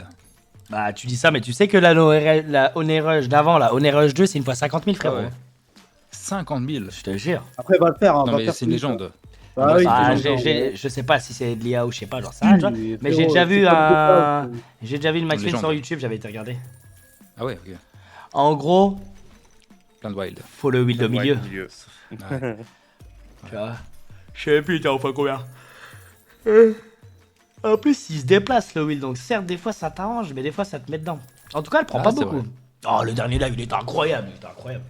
Bah, tu dis ça, mais tu sais que la Honey Rush d'avant, la Honey Rush 2, c'est une fois 50 000, frérot. Ah ouais. 50 000? Je te jure. Après, va le faire. Hein, Non, va mais faire c'est une plus, légende. Ah oui, Ah, c'est une légende, je sais pas si c'est de l'IA ou je sais pas, genre ça, ouais. tu vois. Mais j'ai Frérot, déjà vu c'est un. comme J'ai déjà vu une match légende. sur YouTube, j'avais été regarder. Ah ouais, ok. En gros, Plein de wild. faut le wheel au Ouais, milieu. Ouais. Tu vois. Je sais plus, t'es enfin combien. En plus, il se déplace le wheel, donc certes, des fois ça t'arrange, mais des fois ça te met dedans. En tout cas, elle prend Ah, pas c'est beaucoup. vrai. Oh, le dernier live, il est incroyable, il est incroyable.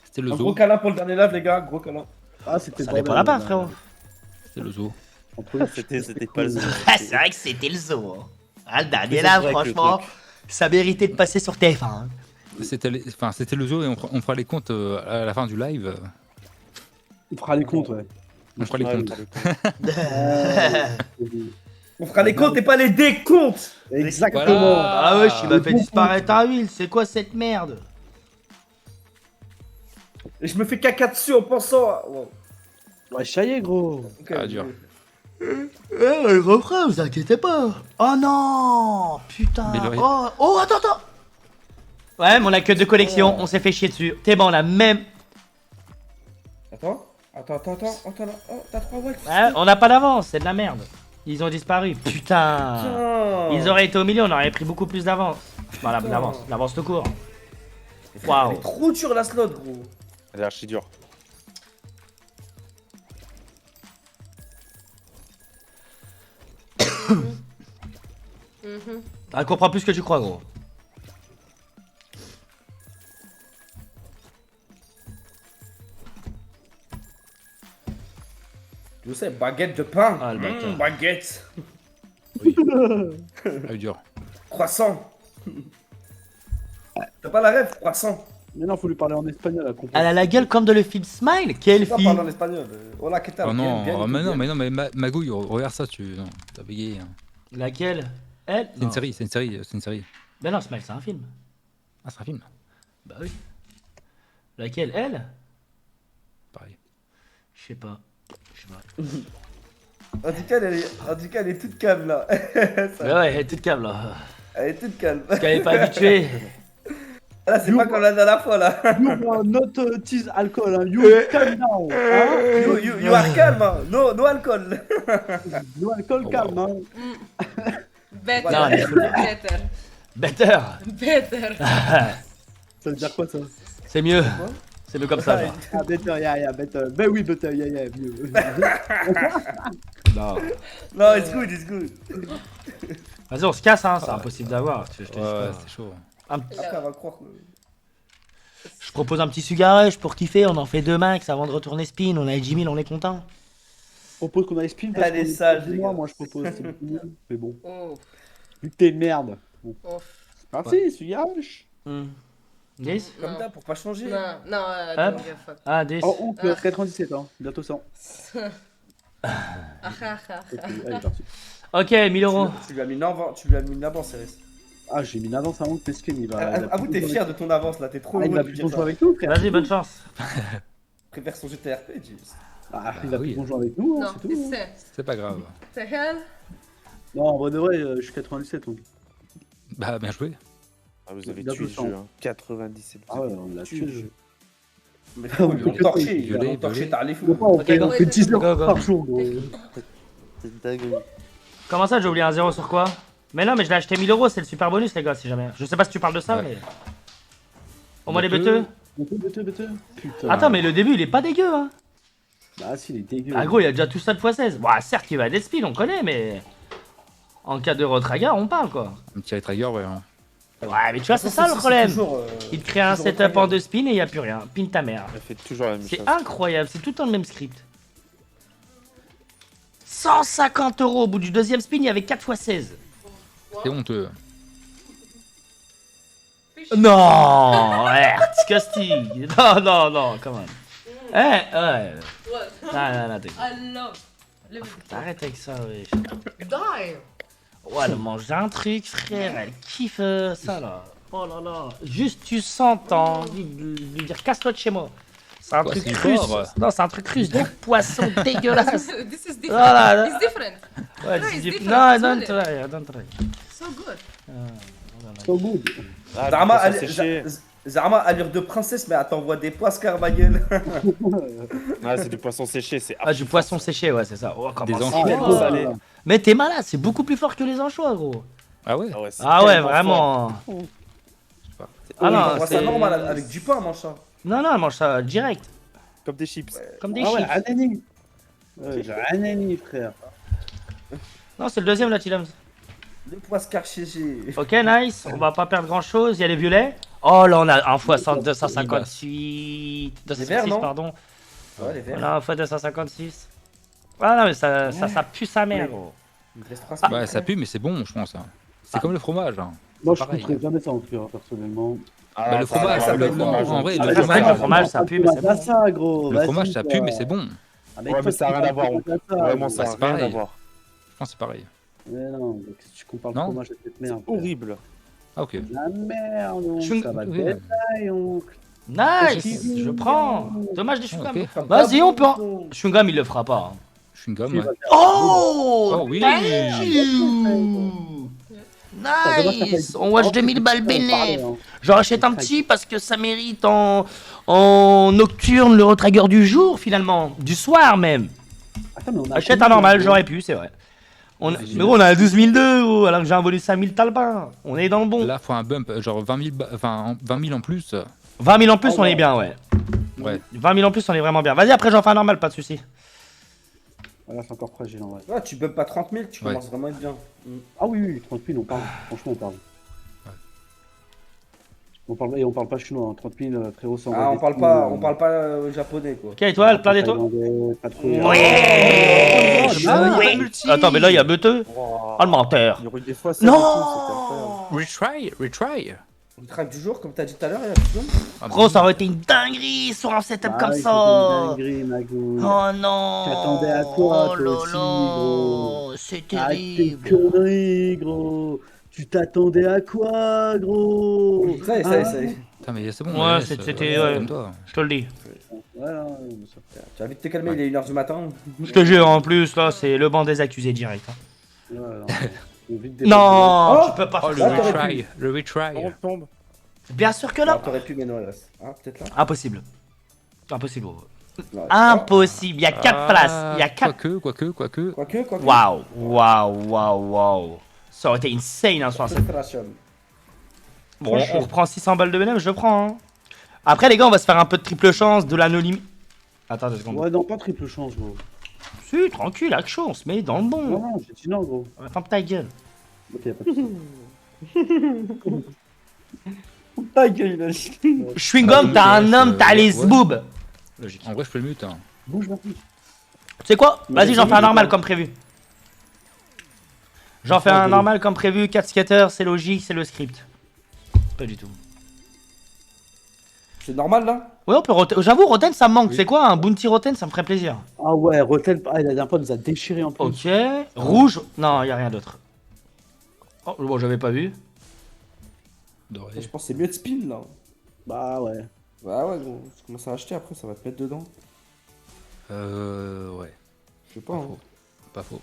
C'était le Un gros zoo. câlin pour le dernier live, les gars, gros câlin. Ah, c'était Ça dépend la part, frérot. C'était le zoo. C'était pas le zoo. Ah, c'est vrai que c'était le zoo. Hein. Ah, le dernier C'est là, vrai que le franchement, truc. ça méritait de passer sur TF1. Hein. C'était le zoo et on fera les comptes à la fin du live. On fera les comptes, ouais. On fera les Ouais, comptes. On fera les comptes et pas les décomptes. Exactement. Voilà. Ah ouais, il m'a fait disparaître un huile. C'est quoi cette merde? Et je me fais caca dessus en pensant. Wow. Ouais, chaillé, gros. Ok, Ah, dur. Le refrain, vous inquiétez pas. Oh non, putain. Mais le- Oh, attends. Ouais, mais on a que 2 collections. On s'est fait chier dessus. T'es bon, on a même. Attends, là. Oh, t'as 3 watts. Ouais, on n'a pas d'avance. C'est de la merde. Ils ont disparu. Putain. Ils auraient été au milieu, on aurait pris beaucoup plus d'avance. Enfin, l'avance tout court. Elle Waouh. est trop dure la slot, gros. Elle est archi dure. Elle comprend plus que tu crois, gros. Je sais, baguette de pain. Ah, le bâtard. Baguette. Ah, dur. Croissant. T'as pas la rêve, croissant. Mais non, faut lui parler en espagnol à comprendre. Elle a la gueule comme de le film Smile. Quelle Pas fille. parler en espagnol. Hola, ¿qué tal? Oh non, Bien, oh, mais bien. non, mais Magouille, regarde ça, non, t'as bégayé. Hein. Laquelle? Elle? C'est une série, c'est une série. Ben non, Smile, c'est un film. Ah, c'est un film. Bah oui. Laquelle? Elle? Pareil. Je sais pas. En tout cas, elle est toute calme là. Mais ouais, elle est toute calme là. Elle est toute calme. Parce qu'elle est pas habituée. Là, c'est pas comme la dernière fois là. You not tease alcool, hein. You calm down. Hein? You are calm, hein. No alcool. No alcool, calme, hein. Better. Non, mais- Better. Better. Better. Ça veut dire quoi, ça? C'est mieux. C'est mieux comme ça. genre. Ah, better, yeah, better. Ben oui, better, yeah, mieux. Non. Non, it's good. Vas-y, on se casse, hein. C'est impossible d'avoir. Je te dis Ouais, pas. c'est chaud. Après, elle va croire que. Je propose un petit sugarage pour kiffer. On en fait 2 max avant de retourner spin. On a 10 000, on est content. Je propose qu'on aille spin Elle parce est qu'on sage, plus les loin, gars. moi je propose. c'est plus mieux. Mais bon, Oh. vu que t'es une merde. Bon. Oh. Merci, sugarage. 10? Comme d'hab, pour pas changer. Non, Hop. don't give a fuck. Ah, 10. Oh, on peut 97, hein. Bientôt 100. Ah, ah, ah, ah. Ok, allez, parti. Ok, 1000 euros. Tu lui as mis une avance, Céris. Ah, j'ai mis une avance avant que tes skins, il va. Avoue, t'es fier de ton avance là, t'es trop Ah, il heureux va de lui plus dire jouer ça. avec nous, frère. Vas-y, bonne chance. Préfère son GTRP, James. Ah, il va oui. plus jouer avec nous, hein, Non, c'est tout. Hein. C'est pas grave. the hell? Non, en vrai de vrai, je suis 97 donc. Bah, bien joué. Ah, vous avez Bientôt tué le 100. jeu, hein. 97. Ah ouais, on l'a tué le jeu. Mais On ils peut l'ont que torché, violer, ils l'ont torché, violer. t'as les On fous. fait go. 10 Go, heures go. par jour, gros. C'est une dinguerie. Comment ça, j'ai oublié un 0 sur quoi? Mais non, mais je l'ai acheté 1000 euros, c'est le super bonus, les gars, si jamais. Je sais pas si tu parles de ça, Ouais. mais. Au moins les beteux. Beteux. Putain. Attends, mais le début, il est pas dégueu, hein. Bah, si, il est dégueu. Ah, gros, il y a déjà tout ça de x16. Bon, certes, il va à des spins, on connaît, mais. En cas de retragar, on parle, quoi. Un petit retrager, ouais. Hein. Ouais, mais tu vois, c'est ça le problème. Il te crée un toujours setup retragar. en 2 spins et il y a plus rien. Pin ta mère. Elle fait toujours la même C'est chose. incroyable, c'est tout le temps le même script. 150 euros au bout du 2ème spin, il y avait 4x16. C'est honteux. Non, ouais, disgusting. Non, come on. Ouais. Non, t'es. I love. Live T'arrêtes avec ça, ouais. Die. Ouais, elle mange un truc, frère, elle kiffe ça là. Oh là là. Juste, tu sens, t'as envie de lui dire casse-toi de chez moi. C'est un Quoi, truc c'est russe. fort. Non, c'est un truc russe, du poisson dégueulasse. This is different. Voilà, là. It's different. Ouais, No, it's dis- different, non, it's don't solid. try. So good. So good. Ah, Zarma, le poisson séché. Zarma, allure de princesse, mais attends, on voit des poiscards, ma gueule. Ah, c'est du poisson séché, c'est Ah, du poisson séché, ouais, c'est ça. Oh, comment Des c'est anchois. fort. Oh, salé. Mais t'es malade, c'est beaucoup plus fort que les anchois, gros. Ah ouais. Ah ouais, c'est Ah ouais, tellement vraiment. fort. Ah non, on voit ça c'est- normal avec du pain, mon chat. Non, elle mange ça direct. Comme des chips. Comme des Ah ouais, chips. Anani. Ouais, j'ai Anani, frère. Non, c'est le 2ème là, Tilams. Le poiscard chez. Ok, nice. On va pas perdre grand chose. Il y a les violets. Oh là, on a un fois Oui, bah. 258. Les 256, verts, non pardon. Ouais, les On verts. a un fois 256. Ah non, mais ça pue sa mère, Ouais. gros. Il me reste 3 spins. Bah, ça pue, mais c'est bon, je pense. Hein. C'est Ah. comme le fromage. Hein. Moi, C'est je pareil. couperais jamais ça en cuir, personnellement. Ah, Bah, le ça, fromage, ça, le le fromage, en vrai, Ah, le mais fromage, fromage, le fromage, ça pue, mais c'est bon. ça, gros. le vas-y, fromage, ça quoi. pue, mais c'est bon. Ah, mais Ouais, toi, mais ça a tu rien à voir. parles pas de ça, Vraiment, gros. ça Bah, a c'est rien à pareil. voir. Je pense que c'est pareil. Mais non, donc, si tu compares le Non. fromage à cette merde. Horrible. Ah, ok. La merde, oncle, Chewing- ça va te oui. détailler, oncle. Nice, je prends. Dommage des chewing-gums. Ok. Vas-y, on peut. Chewing-gum, il le fera pas. Hein. Chewing-gum, Si, ouais. va- Oh, Oh, oui. thank you. Nice. On watch 2000 balles bénéf. J'en rachète un petit parce que ça mérite en nocturne le retragueur du jour finalement, du soir même. Attends, mais on a Achète combien un normal, de- j'aurais pu, c'est vrai. Mais gros, on a un 12 002 gros, alors que j'ai un volé 5000 talbins. On est dans le bon. Là, faut un bump, genre 20 000, 20 000 en plus. 20 000 en plus, Oh, on est ouais. bien, ouais. Ouais. 20 000 en plus, on est vraiment bien. Vas-y, après j'en fais un normal, pas de soucis. Voilà, c'est encore fragile en vrai. Ouais, tu bumps pas 30 000, tu Ouais. commences vraiment à être bien. Ah oui, oui, 30 000, on parle. Franchement, on parle. Et on parle pas chinois, hein. 30 000, frérot, sans Ah, on parle pas japonais, quoi. Quelle étoile, plein d'étoiles. Pas trop. Ouais. Ouais. Attends, mais là, il y a Beuteux. Wow. Oh, le menteur. Il y aurait eu des fois ça. et tout, Non. c'était incroyable. Retry. Le track du jour, comme t'as dit tout à l'heure, il y a plus de Gros, ça aurait été une dinguerie sur un setup comme ça. Une dinguerie, ma gouille. Oh non. T'attendais à quoi, Oh toi là aussi, là. gros? C'est Arrête tes terrible. conneries, gros. Tu t'attendais à quoi, gros? Ça y est, ça y est, ça y est. Putain, mais c'est bon. Ouais, laisse, c'était. ouais, Ouais. comme toi. Je te le dis. Ouais, non, Tu vas vite te calmer, il est 1h du matin. Je te jure, en plus, là, c'est le banc des accusés direct. Hein. ouais, non, vite Non, Oh. tu peux pas Oh, faire le ça. retry. Le retry. On tombe. Bien sûr que Ah, non. t'aurais pu, mais non, il reste. Ah, peut-être là. Impossible. Impossible. gros. Ouais. Impossible. Il y a 4 Ah, places. Il y a 4. Quoique. Quoique. Waouh. Ça aurait été insane un soir. Concentration. Bon, on reprend 600 balles de bénéfice, je prends. Hein. Après, les gars, on va se faire un peu de triple chance, de l'anonyme. Attends 2 secondes. Ouais, non, pas triple chance, gros. Si, tranquille, action, on se met dans le Non, bon. non, j'ai dit non, gros. Ferme ta gueule. Ok, y'a pas de soucis. Ta gueule, il a dit. Chewing-gum, t'as un homme, t'as les ouais. zboubs. Logique. En vrai, je peux le mute. Hein. Bouge, vas-y. Tu sais quoi? Mais Vas-y, j'en fais un j'ai normal pas. comme prévu. J'en fais un normal comme prévu. 4 skaters, c'est logique, c'est le script. Pas du tout. C'est normal là? Ouais, on peut roten. J'avoue, roten, ça me manque. Oui. C'est quoi un bounty roten? Ça me ferait plaisir. Ah ouais, Rotel, la dernière fois, il nous a déchiré en plus. Ok. Rouge. Non, y a rien d'autre. Oh, bon, j'avais pas vu. Doré. Je pense que c'est mieux de spin là. Bah ouais. Bah ouais, gros. Tu commences à acheter après, ça va te mettre dedans. Ouais. Je sais pas. Pas Hein. faux. Pas faux.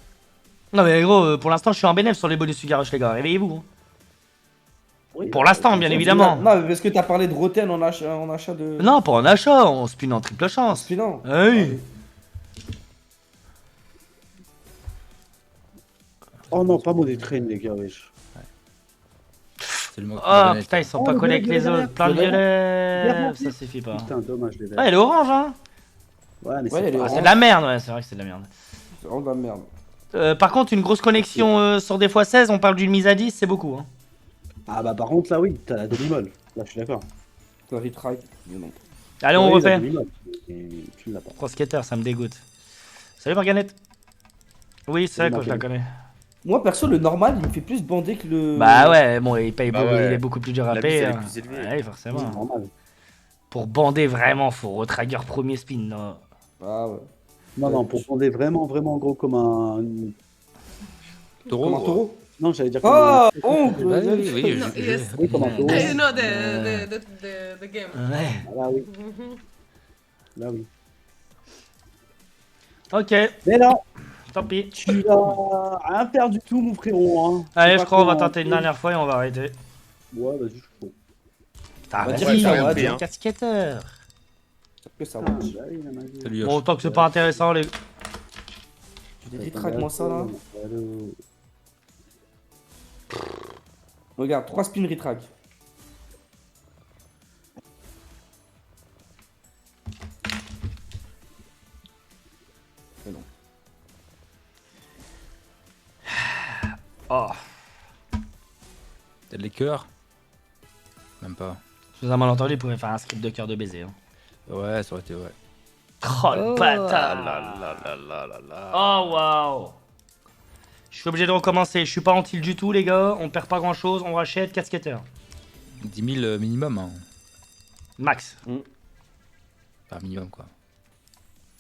Non, mais gros, pour l'instant, je suis en bénéf sur les bonus Sugarush, les gars. Réveillez-vous. Hein. Oui, Pour l'instant, bien évidemment. Non, mais parce que t'as parlé de Roten en achat de. Non, pas en achat, on spin en triple En chance. spinant. Ah oui. Oh non, pas mon train, les gars, wesh. C'est le mot. Oh putain, ils sont pas Oh, collés avec le les violet, autres. Plein de violet. violets. Ça suffit pas. Putain, dommage, les Ah, verts. elle est orange, hein. Ouais, mais Ouais, elle est c'est pas... Ah, c'est de la merde, ouais, c'est vrai que c'est de la merde. C'est vraiment de la merde. Par contre, une grosse connexion sur des x16, on parle d'une mise à 10, c'est beaucoup. Hein. Ah bah par contre, là, oui, t'as la demi-molle. Là, je suis d'accord. Le retry. Mais non. Allez, on Oui, la refait. demi-molle. Et tu l'as pas. Pro skater, ça me dégoûte. Salut Morganette. Oui, c'est vrai que je la connais. Moi perso, le normal, il me fait plus bander que le. Bah ouais, bon, il paye Bah beaucoup, ouais. il est beaucoup plus dur à La payer. mise, elle est hein. plus élevée. Ouais, forcément. C'est normal. Pour bander vraiment, faut retraguer premier spin. Non. Ah ouais. Non, non, pour fonder vraiment, vraiment gros comme un... Taureau. Comme un taureau. Non, j'allais dire Oh, comme oncle. Bah oui, oui, No, yes. Oui, comme un taureau. You know the game. Ouais. Là, oui. Là, oui. Ok, Mais non, tant pis. tu vas rien faire du tout, mon frérot. Hein. Allez, sais je pas crois qu'on va comment- tenter une dernière fois et on va arrêter. Ouais, vas-y, je suis chaud. T'as va dit, dire que ça on va, va dire hein. casquetteur. Que ça Ah, va. bah oui, la magie. Salut, Bon, Yosh. tant que c'est pas intéressant, les. J'ai des retract moi ça là. Regarde, 3 spin retract. Mais non. Oh. T'as les cœurs? Même pas. Sous un malentendu, il pouvait faire un script de cœur de baiser. Hein. Ouais, ça aurait été, ouais. Oh le bâtard. Oh waouh. Je suis obligé de recommencer. Je suis pas en tilt du tout, les gars. On perd pas grand chose. On rachète casquetteur. 10 000 minimum. Hein. Max. Pas minimum, quoi.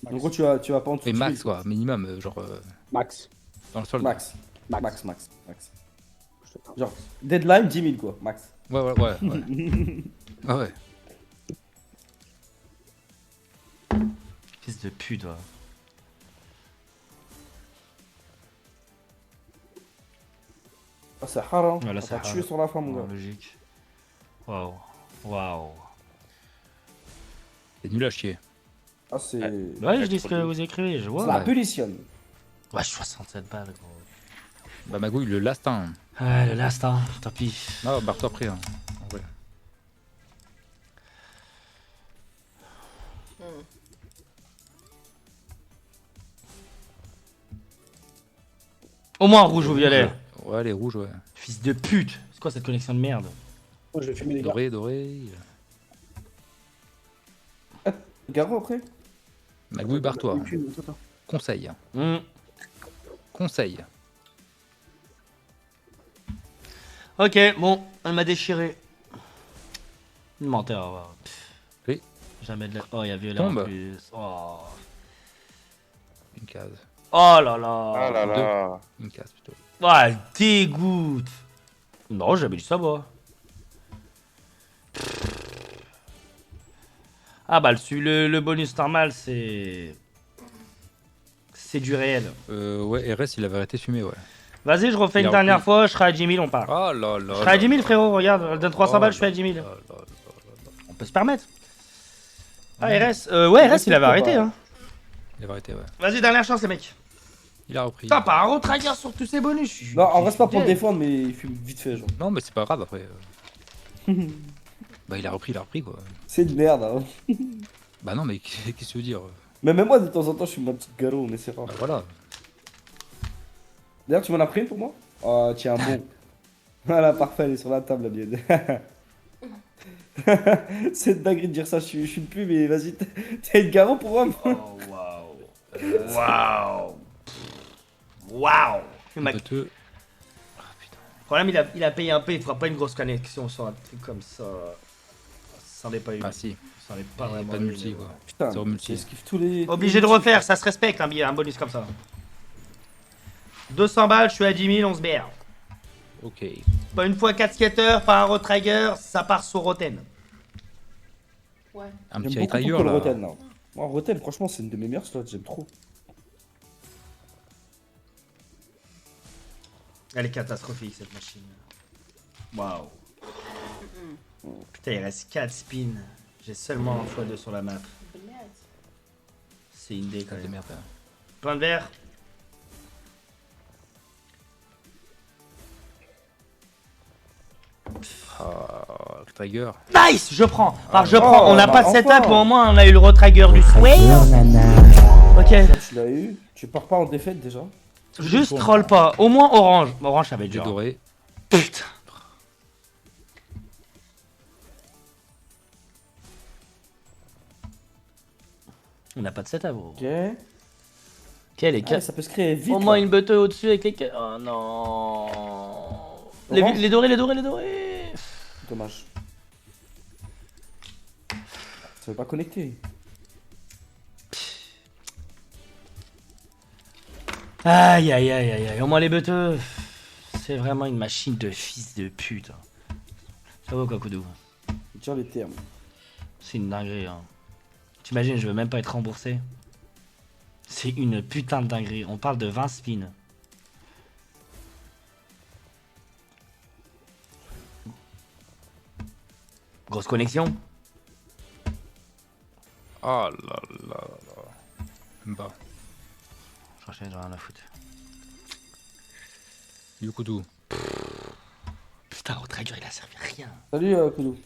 En gros, tu vas pas en dessous. Et de max, 1000, quoi. Minimum, genre. Max. Dans le sol. Max. Genre, deadline 10 000, quoi. Max. Ouais. Ah ouais. Fils de pute, toi. Ah, c'est haram. Voilà, Ça c'est va tuer haram. sur la fin, mon gars. Logique. Waouh. C'est nul à chier. Ah, c'est. Ouais, je dis ce que vous écrivez, je vois. C'est la punition. Ouais, 67 balles, gros. Bah, Magouille, le last, hein. Ouais, le last, hein. Tant pis. Non, barre-toi après, hein. En vrai. Au moins rouge ou violet. Ouais, les rouges, ouais. Fils de pute. C'est quoi cette connexion de merde? Moi, je vais fumer les gars. Doré. Garo après. Magouille, barre-toi. Conseil. Conseil. Ok, bon, elle m'a déchiré. Une menteur. Oui. Jamais de la... Oh, il y a violet Tombe. en plus. Oh. Une case. Oh là là. Ah là là. Une case, plutôt. Ah, elle dégoûte. Non, j'ai jamais dit ça, moi. Ah bah, le bonus normal, c'est... C'est du réel. Ouais, RS, il avait arrêté de fumer, ouais. Vas-y, je refais Il une a dernière repris. fois, je serai à 10 000, on part. Oh là là. Je serai à 10 000, frérot, regarde, elle donne 300 Oh balles, je suis à là 10 000. là là. On peut se permettre. Ah, RS, ouais, RS, il avait arrêté, hein. Il avait arrêté, ouais. Vas-y, dernière chance, les mecs. Il a repris. Putain, pas un retragueur sur tous ces bonus. Non, on reste pas pour le défendre, mais il fume vite fait, genre. Non, mais c'est pas grave après. Bah, il a repris, quoi. C'est de merde, hein. Bah, non, mais qu'est-ce que tu veux dire? Mais même moi, de temps en temps, je suis ma petite garo, mais c'est rare. Bah, voilà. D'ailleurs, tu m'en as pris une pour moi? Oh, tiens, bon. Voilà, parfait, elle est sur la table, la mienne. C'est une dinguerie de dire ça, je suis plus, mais vas-y, t'es une garo pour moi? Oh, waouh. Waouh. Waouh. Le Peut-être. problème, il a payé un peu, il fera pas une grosse connexion sur un truc comme ça. Ça n'est pas eu. Ah, si. Ça n'est pas Il y a vraiment pas de eu, multi, mais quoi. ouais. Putain, Zéro multi. j'esquive tous les... Obligé de refaire, ça se respecte un bonus comme ça. 200 balles, je suis à 10 000, on se berre. Ok. Pas une fois 4 skateurs, pas un retrigger, ça part sur Roten. Ouais. Un J'aime petit beaucoup retrigger, le là. Roten, là. Moi, Roten, franchement, c'est une de mes meilleures slots, j'aime trop. Elle est catastrophique cette machine. Waouh. Putain, il reste 4 spins. J'ai seulement un x2 sur la map. C'est une dé quand De même. merde. Hein. Plein de verre. Ah, retrigger. Nice, je prends. Alors je prends. Oh, On n'a bah, pas de enfin. setup, mais au moins on a eu le retrigger du sway. Ok. Tu l'as eu, tu pars pas en défaite déjà. Juste troll pas. Au moins orange. Orange, ça va être J'ai dur. doré. Putain. On n'a pas de setup, gros. Ok. Ok, les Ah, quatre. ça peut se créer vite. Au moins là. une buteux au-dessus avec les quatre. Oh non. Orange. Les dorés, les dorés, les dorés. Dommage. Ça veut pas connecter. Aïe aïe aïe aïe aïe. Au moins les buteux. C'est vraiment une machine de fils de pute. Ça va quoi, Koudou? Tiens les termes. C'est une dinguerie. Hein. T'imagines, je veux même pas être remboursé. C'est une putain de dinguerie. On parle de 20 spins. Grosse connexion. Oh là là là. Même pas. Franchement, j'ai rien à foutre. Yukudu. Putain, Retrigger, il a servi à rien. Salut Koudou.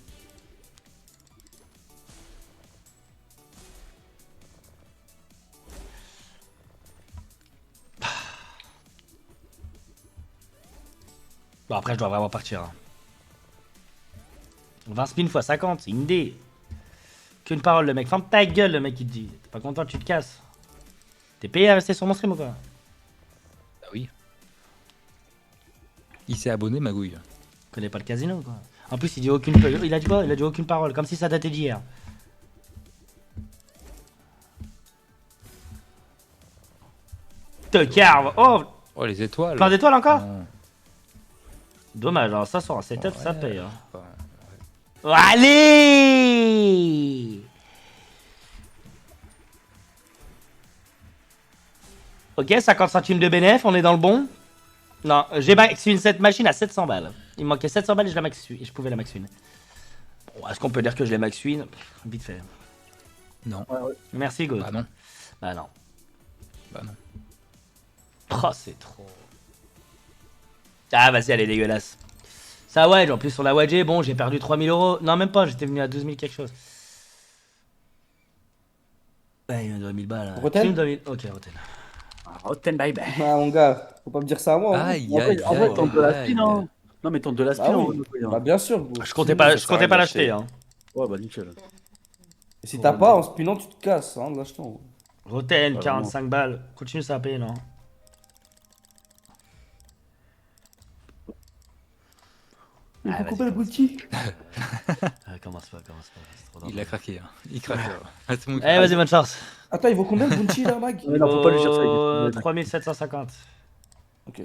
Bon, après, je dois vraiment partir. Hein. 20 spins x 50, c'est une idée. Qu'une parole, le mec. Ferme ta gueule, le mec, il te dit. T'es pas content, tu te casses. T'es payé à rester sur mon stream ou quoi? Bah oui. Il s'est abonné, Magouille. Je connais pas le casino, quoi. En plus, il dit aucune... Il a dit quoi? Il a dit aucune parole, comme si ça datait d'hier. Te carve. Oh, Oh, les étoiles. plein d'étoiles encore? Non. Dommage, alors ça sur un setup, ça Ouais, paye. Hein. pas- Allez! Ok, 50 centimes de bénéf, on est dans le bon. Non, j'ai max win cette machine à 700 balles. Il me manquait 700 balles et je la max win. Je pouvais la max win. Bon, est-ce qu'on peut dire que je l'ai max win? Vite fait. Non. Merci, God. Bah non. Bah non. Bah non. Oh, c'est trop. Ah, vas-y, elle est dégueulasse. Ça, ouais, en plus, sur la Wadjet, bon, j'ai perdu 3000 euros. Non, même pas, j'étais venu à 2000 quelque chose. Ouais, il y a 2000 balles. Rotten Film 2000. Ok, Rotten. Rotten bye bye. Ah, mon gars, faut pas me dire ça à moi. hein. Aïe, En vrai, aïe, en vrai, aïe, tente de la aïe, spin, hein. Non, mais tente de la spin, Ah hein, oui. Monopoly, hein. Bah, bien sûr, gros. Je comptais pas, ça je sert comptais à pas l'acheter. l'acheter, hein. Ouais, bah nickel. Et si t'as pas, en spinant, tu te casses, hein, de l'achetant. Rotten, Ouais, 45 balles. Continue, ça va payer, non? Il Ah, faut vas-y, couper le bouti. Commence pas, c'est trop Il drôle. a craqué. Hein. Il craque. Ah, c'est mon Eh, vas-y, bonne chance. Attends, il vaut combien le bounty là, Mag? Ouais, non, faut pas lui dire ça. Oh, il est- 3750. Ok.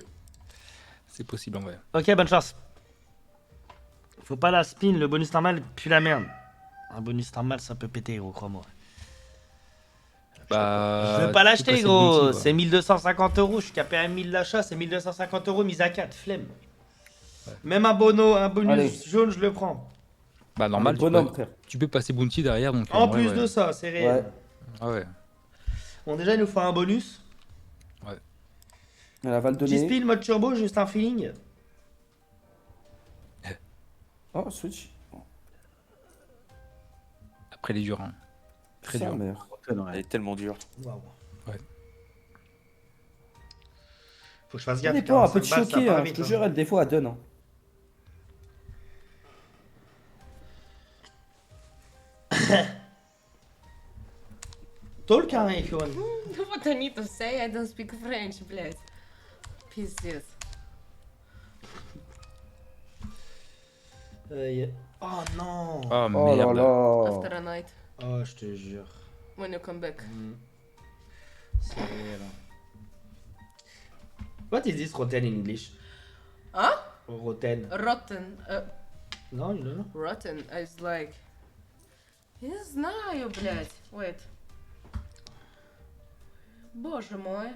C'est possible en vrai. Ok, bonne chance. Faut pas la spin, le bonus normal pue la merde. Un bonus normal, ça peut péter, gros, crois-moi. Bah. Je veux pas tu l'acheter, peux passer le gros. bounty, quoi. C'est 1250 euros. Je suis capé à 1000 d'achat. C'est 1250 euros mise à 4. Flemme. Même un bonus Allez. jaune, je le prends. Bah, normal, Le bonhomme, tu frère. peux passer bounty derrière. Donc, En vrai, plus ouais. de ça, c'est réel. Ouais. Ah ouais. Bon, déjà, il nous faut un bonus. Elle va le Petit donner. spin, mode turbo, juste un feeling. Oh, switch. Après les durs. Hein. Très Sa dur. mère. Rotten, ouais. Elle est tellement dure. Waouh. Ouais. Faut que je fasse Ça gaffe. dépend, elle peut te 45 balles, ça choquer, part hein. Je vite, te hein. jure, elle, des fois, elle donne. Hein. Talk, hein, if you want. What I need to say, I don't speak French, блядь. Пиздец. Yeah. Oh non. Oh Oh là merde. là. After a night, Oh, je te jure. when you come back. C'est réel. What is this rotten in English? Huh? Rotten. Rotten. No, you don't know. Rotten is like... Не знаю, блядь. Wait. Боже мой.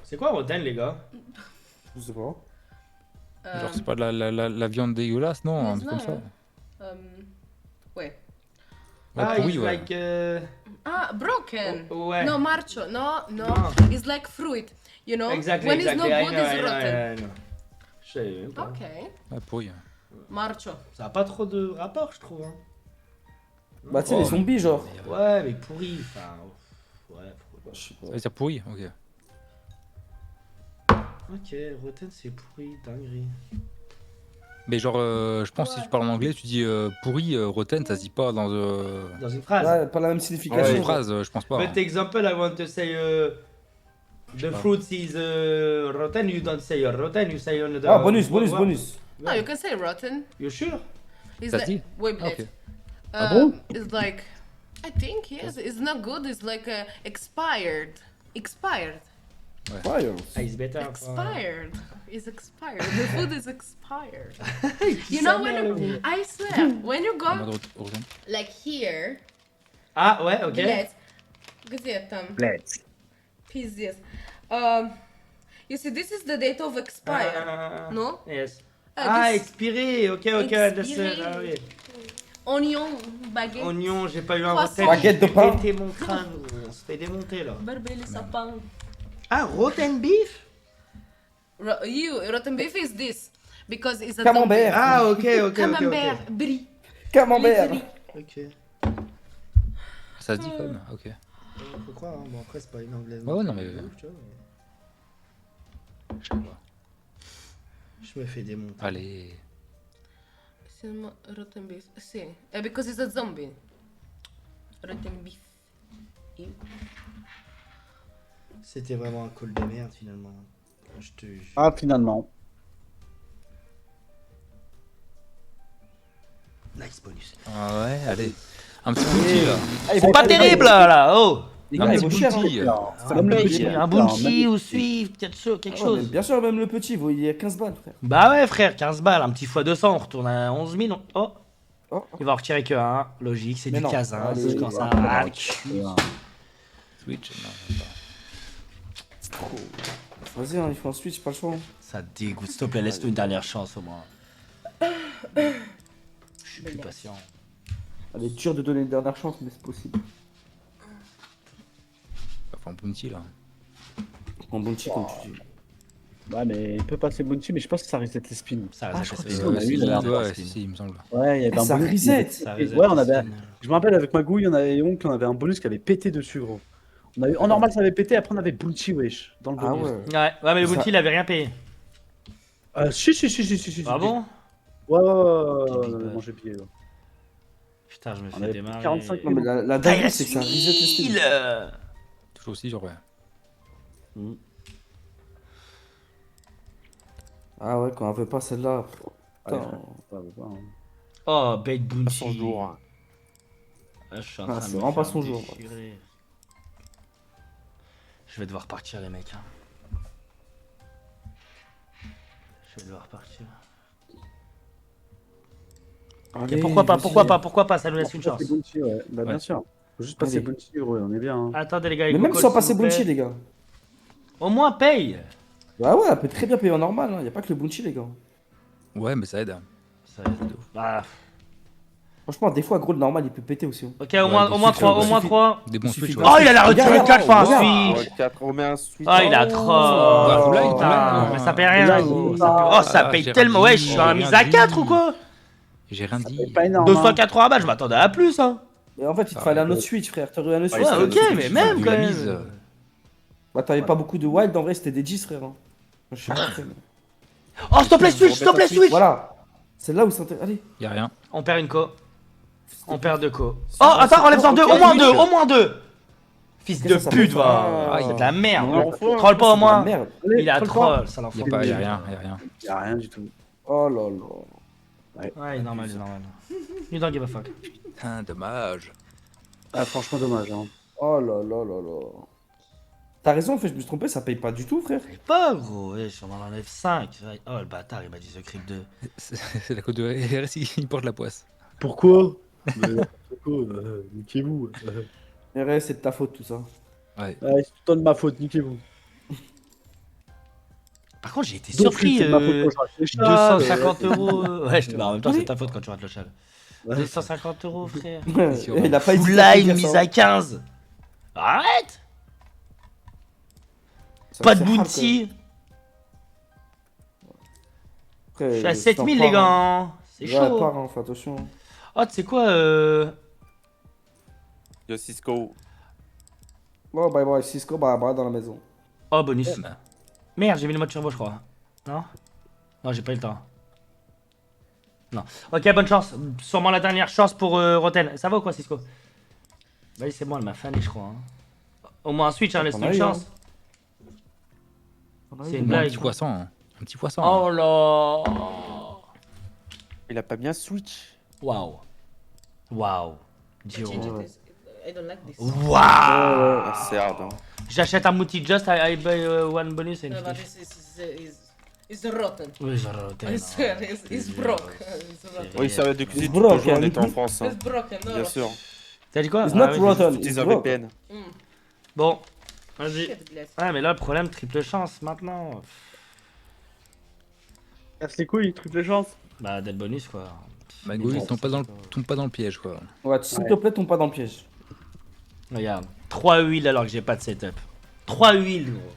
C'est quoi rotten, les gars? Je sais pas. Genre, c'est pas de la viande dégueulasse, non? Не Un truc comme ça. знаю. Wait. Ouais, Ah, pourri, it's ouais. like... Ah, broken. ouais. No, marcho. No. No. It's like fruit. You know? Exactly, When exactly. it's I no good, know, it's I know, rotten. I know. Je sais même pas. Ok. Ah, pourri. Marcho. Ça a pas trop de rapport, je trouve. Hein. Bah, tu sais, les zombies, genre. Ouais, mais pourri. Enfin, ouais, pourquoi Je sais Ça pas. veut dire pourri? Ok. Ok, rotten, c'est pourri, dinguerie. Mais genre, je pense que si tu parles en anglais, tu dis pourri, rotten, ça se dit pas dans Dans une phrase. Ouais, pas la même une signification. phrase, je pense pas. But Hein. example, I want to say the pas. fruit is rotten. You don't say rotten. You say on the. Ah, bonus, bonus, bonus. No, you can say rotten. You sure? It's Ça se like... dit? Wait, Ah, blядь. ok. Ah bon? It's like... I think, yes. It's not good. It's like expired. Expired. Fire. Ah, it's better. Expired. It's expired. The food is expired. You know when I swear when you En go mode rotten. like here, Ah, ouais, ok. блядь, где там? Blitz. Пиздец. You see, this is the date of expire. No? Yes. Ah, Ah, this- expiré. Ok, ok, understood. Expiré. Ah, oui. Onion, baguette, Oignon, j'ai pas eu un Croissant. rotten. Baguette de pain. Pété mon crâne, gros. On se fait démonter là. berbeli sapin. Ah, rotten beef? Rotten beef is this because it's a Camembert. Ah, ok, ok, ok. Camembert, brie. Camembert. Ok. Ça se dit quand même, ok. Faut croire, hein. Bon, après, c'est pas une anglaise. Ouais, non, mais- Tu vois, Je sais pas. Je me fais démonter. Allez. rotten beef. Si. Because it's a zombie. Rotten beef. Ew. C'était vraiment un call de merde finalement. Je te jure. Ah, finalement. Nice bonus. Ah ouais, allez. Un petit bounty là. C'est pas terrible là, oh. Les Un gars, petit il vaut cher, bounty. hein. Même le petit, Un bounty ou Swift, quelque chose. Bien sûr, même le petit, il y a 15 balles, frère. Bah ouais frère, 15 balles, un petit x200, on retourne à 11 000. Oh, Oh. il va en retirer que 1, logique, c'est Mais du non. casin, Allez, c'est quand ça voilà. va. Switch. Non, même pas. Vas-y, hein, il faut un switch, pas le choix. Ça dégoûte, s'il te plaît, laisse-nous une dernière chance au moins. Je suis plus patient. Elle est dure de donner une dernière chance, mais c'est possible. Enfin, un bounty là. En bounty, comme tu dis. Ouais, mais il peut passer bounty, mais je pense que ça reset les spins. Ça Ah, reset je crois les que spins. si, on a eu la dernière Ouais, spin. si, il me semble. Ouais, il y avait un Ça bonus. reset. Ça reset Ouais, on les avait. spins. Je me rappelle avec Magouille, on avait on avait un bonus qui avait pété dessus, gros. On a eu... En normal, ça avait pété, après on avait bounty, wesh. Dans le Ah bonus. ouais. Ouais, mais le Ça- bounty il avait rien payé. Si. Ah bon? Ouais, Big on bad. avait mangé pied. Ouais. Putain, je me On fais avait démarrer. 45 Non, mais la Ah, il dinguerie, a c'est que ça reset les spins. 1000. Toujours aussi, genre, ouais. Ah ouais, quand on veut pas celle-là. Allez, Putain. frère. Ouais, ouais, ouais. Oh, bait bounty. Son jour. Ah, je suis en Ah, train c'est de me vraiment pas faire son jour. déchirer. Je vais devoir partir les mecs. Hein. Je vais devoir partir. Allez, Pourquoi vas-y. pas, ça nous laisse une chance. Passer bounty, ouais. Bah, bien Ouais. sûr. Faut juste passer Allez. bounty, gros, on est bien. Hein. Attendez les gars, les Mais même cocos, sans s'il passer vous plaît. bounty, les gars. Au moins paye. Ouais, ouais, elle peut très bien payer en normal, hein. Y a pas que le bounty, les gars. Ouais, mais ça aide. Ça reste de ouf. Bah, Franchement, des fois, gros, le normal, il peut péter aussi. Hein. ok, au moins 3, au moins 3. Des bons suffit switch. de- Ouais. Oh, il a la retiré Regarde, 4 fois un regarde. switch. 4, on met un switch. Oh, il a trop. Bah, vous l'avez, Putain, vous l'avez. mais ça paye rien. Là, gros. il- Ça paye- Oh, ça Ah, paye j'ai tellement. rien Ouais, dit, je suis à j'ai mise rien à 4 dit. ou quoi? J'ai rien dit. Pas énorme. 280 balles, je m'attendais à plus. Hein. Et en fait, il te fallait un autre switch, frère. T'aurais eu un autre Ouais, switch. ok, mais même Vu quand la même. mise, Bah, t'avais pas beaucoup de wild, en vrai, c'était des 10, frère. Hein. Moi, je sais pas. frère. Oh, s'il te plaît, switch, s'il te plaît, switch. Voilà. C'est là où ça Allez. y a rien. On perd une co. On perd 2 co. Oh, attends, enlève-en 2, Ok, au moins oui, 2, je- au moins 2. Fils Qu'est-ce de que ça pute, fait, va. ça Ah, c'est de la merde. Non, Troll pas au moins. Merde. Allez, Il a troll troll, ça Y a l'enfoiré. pas, y a rien, y a rien. Y a rien du tout. Oh là là. Ouais, normal, c'est normal. You don't give a fuck. Putain, dommage. Ah, franchement, dommage. Hein. Oh là là là là. T'as raison, en fait, je me suis trompé, ça paye pas du tout, frère. C'est pas gros, ouais, on en enlève 5. Oh, le bâtard, il m'a dit The Crypt 2. C'est la côte de RSI, il porte la poisse. Pourquoi Niquez-vous. RS, c'est de ta faute, tout ça. Ouais. Ouais, c'est tout le temps de ma faute, niquez-vous. Par contre, j'ai été Donc, surpris. c'est de ma faute quand je rate les chats, 250 euros. Ouais, je te en même temps, Oui. c'est ta faute quand tu rates le chat. 250 euros, frère. sûr, Il a pas Full hésité à te line, dire mise ça. à 15. Arrête. Ça, Pas de c'est hard, bounty. Après, Je suis à si 7000, t'en les gars. pars, hein. C'est Ouais, chaud. pars, hein, fais attention. Oh, tu sais quoi Yo, Cisco. Bon, bye bye, Cisco, bye bye dans la maison. Oh, bonus. Merde, j'ai mis le mode turbo, je crois. Non? Non, j'ai pas eu le temps. Non. Ok, bonne chance. Sûrement la dernière chance pour Roten. Ça va ou quoi, Cisco? Vas-y, c'est bon, elle m'a fané, je crois. Hein. Au moins un switch, hein, laisse-nous On a une eu, chance. C'est une Un blague. petit poisson. Hein. Un petit poisson. Oh là. Il a pas bien switch. Waouh. Waouh. Giro. I don't like this. Waouh. Ah, c'est hard. Hein. J'achète un multi just, I buy one bonus and No, but finish. it's rotten. Oui, genre Roten. I swear, it's broke. It's rotten. Oui, ça va de cuisine It's tout le jour broken. on était en France. Hein. It's broken. No, Bien sûr. T'as dit quoi? It's not oui, rotten, Utilise it's un broke. VPN. Bon. Vas-y. shit, glass. Ouais, mais là, le problème, triple chance maintenant. Casse les couilles, triple chance. Bah, dead bonus, quoi. Magouille, tombe pas dans le piège, quoi. Ouais, s'il te plaît, tombe pas dans le piège. Regarde. 3 huiles alors que j'ai pas de setup. 3 huiles, gros.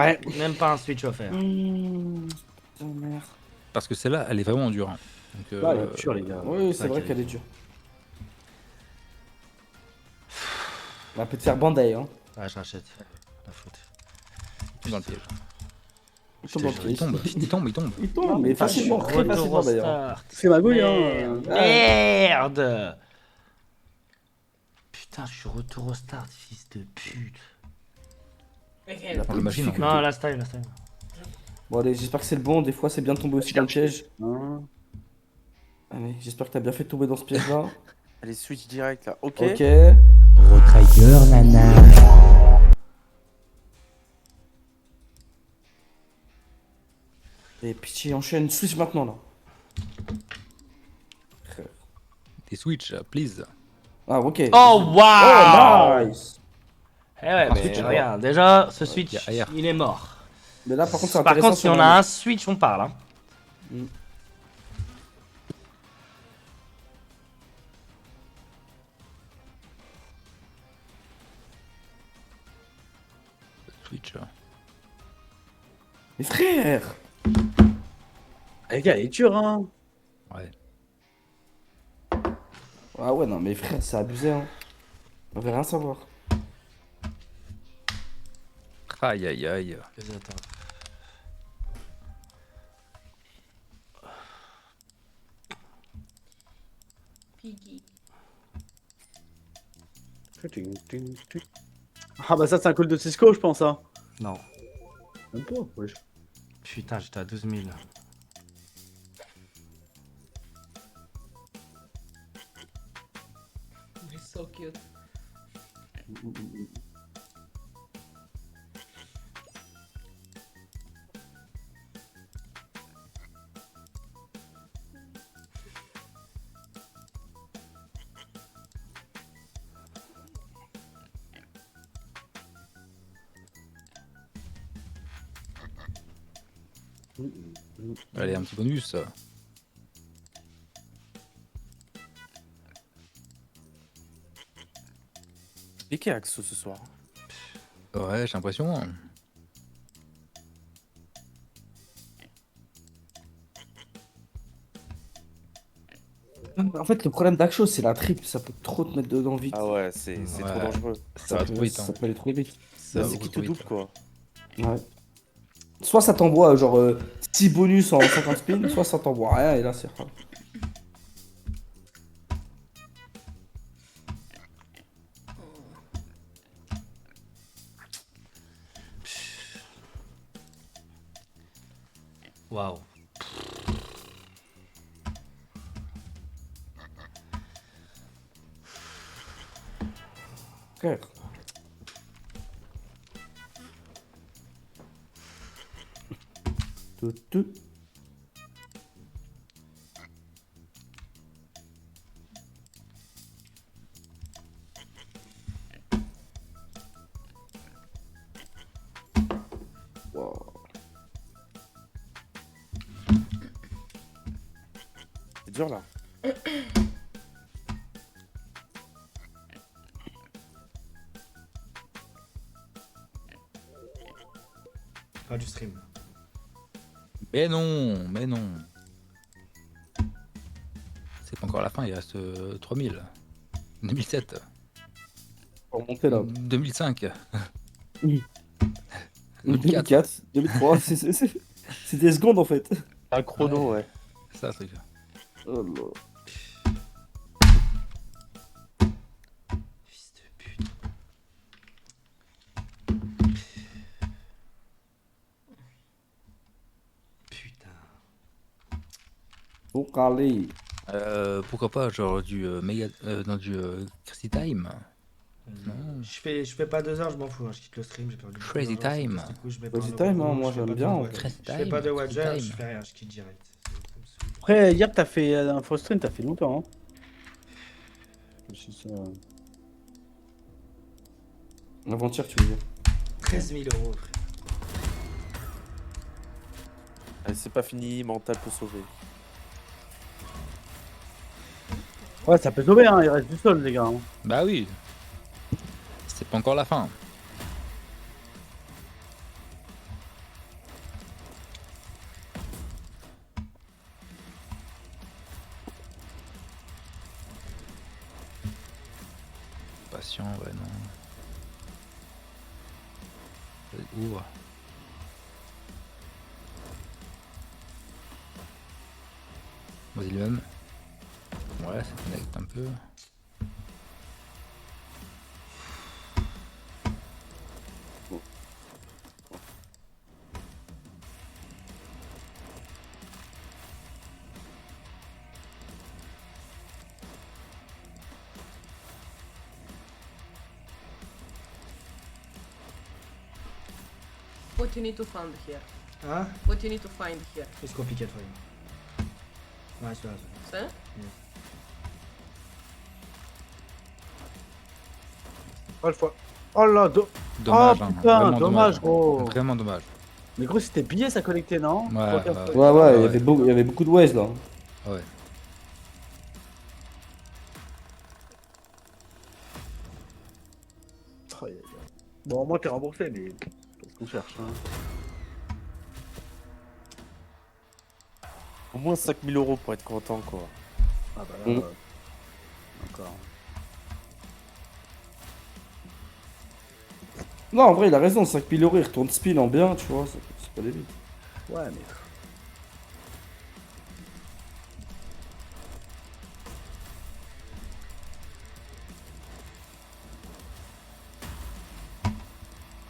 Ouais. Même pas un switch offert. Putain, merde. Parce que celle-là, elle est vraiment dure. Hein. Donc, Là, il est dur, les gars. Oui, c'est vrai qu'elle est dure. On peut te faire bandaille, hein. Ouais, je rachète. La faute. dans le piège. Il tombe dans le piège. Il tombe. Il tombe, mais facilement, très Retour facilement au d'ailleurs. start. C'est magouille, hein. Merde. Putain, je suis retour au start, fils de pute. Il a pas le de machine, difficulté. Non, last time. Bon, allez, j'espère que c'est le bon. Des fois, c'est bien de tomber aussi dans le piège. Hein. Allez, j'espère que t'as bien fait de tomber dans ce piège-là. Allez, switch direct là. Ok. Ok. Retraigeur, nana. Et pitié, enchaîne, switch maintenant là. Des switch, please. Ah, ok. Oh, waouh. Oh, nice. Eh ouais, mais Switch, regarde, déjà, ce switch, ailleurs. il est mort. Mais là, par contre, c'est Par intéressant. contre, si on a un switch, on parle. Hein. Switch. Mais frère! Les gars, il est dur, hein. Ouais. Ah ouais, non, mais frère, c'est abusé, hein. On veut rien savoir. Aïe aïe aïe. Piggy. Ah bah ça, c'est un call de Cisco, je pense, hein. Non. Même pas, wesh. Putain, j'étais à 12 000. He's so cute. Allez, un petit bonus. Piqué Axo ce soir. Ouais, j'ai l'impression. En fait, le problème d'Axo, c'est la triple. Ça peut trop te mettre dedans vite. Ah ouais, c'est Ouais. trop dangereux. Ça va trop vite. Ça peut aller trop vite. Ça va C'est beaucoup qui te trop vite. double quoi. Ouais. Soit ça t'envoie genre 6 bonus en 50 spins, soit ça t'envoie rien et là c'est grave. Waouh. Frère. Tout. Wow. C'est dur là. Pas du stream. Mais non, mais non. C'est pas encore la fin, il reste 3000. 2007. Pour monter là. 2005. Oui. 2004. 2004, 2003, c'est des secondes en fait. Un chrono, ouais. C'est ça, le truc. Oh là. Fils de pute. Putain. Faut râler. Pourquoi pas, genre du méga. Non, du Crazy Time. Je fais pas 2 heures, je m'en fous. Hein. Je quitte le stream, j'ai perdu. Crazy Time. Crazy Time, hein, moi, j'aime bien. Crazy Je fais Time, pas de Crazy Wadger, Time. je fais rien, je quitte direct. Ça me saoule. Après, hier, t'as fait un faux stream, t'as fait longtemps, hein. C'est ça. Avant-hier, tu veux dire. 13 000 euros, frère. Allez, c'est pas fini, mental peut sauver. Ouais, ça peut sauver, hein. Il reste du sol, les gars. Hein. Bah oui. C'est pas encore la fin. Patient, ouais, non. Ouvre. Vas-y, le même. Ouais, ça connecte un peu. What you need to find here? Huh? What you need to find here? It's complicated for you. Nice one. C'est? Oh, le fois. Oh là, Dommage, oh, hein. putain, Vraiment dommage, gros. Vraiment dommage. Mais gros, c'était billet, ça connectait, non? Ouais, Ouais, il y avait beaucoup de ways là. Ouais. Oh, bon, au moins, t'es remboursé, mais c'est ce qu'on cherche. Hein. Au moins 5000 € pour être content, quoi. Ah bah là, encore. Non, en vrai, il a raison, 5000 €, il retourne spin en bien, tu vois, c'est pas débile. Ouais, mais.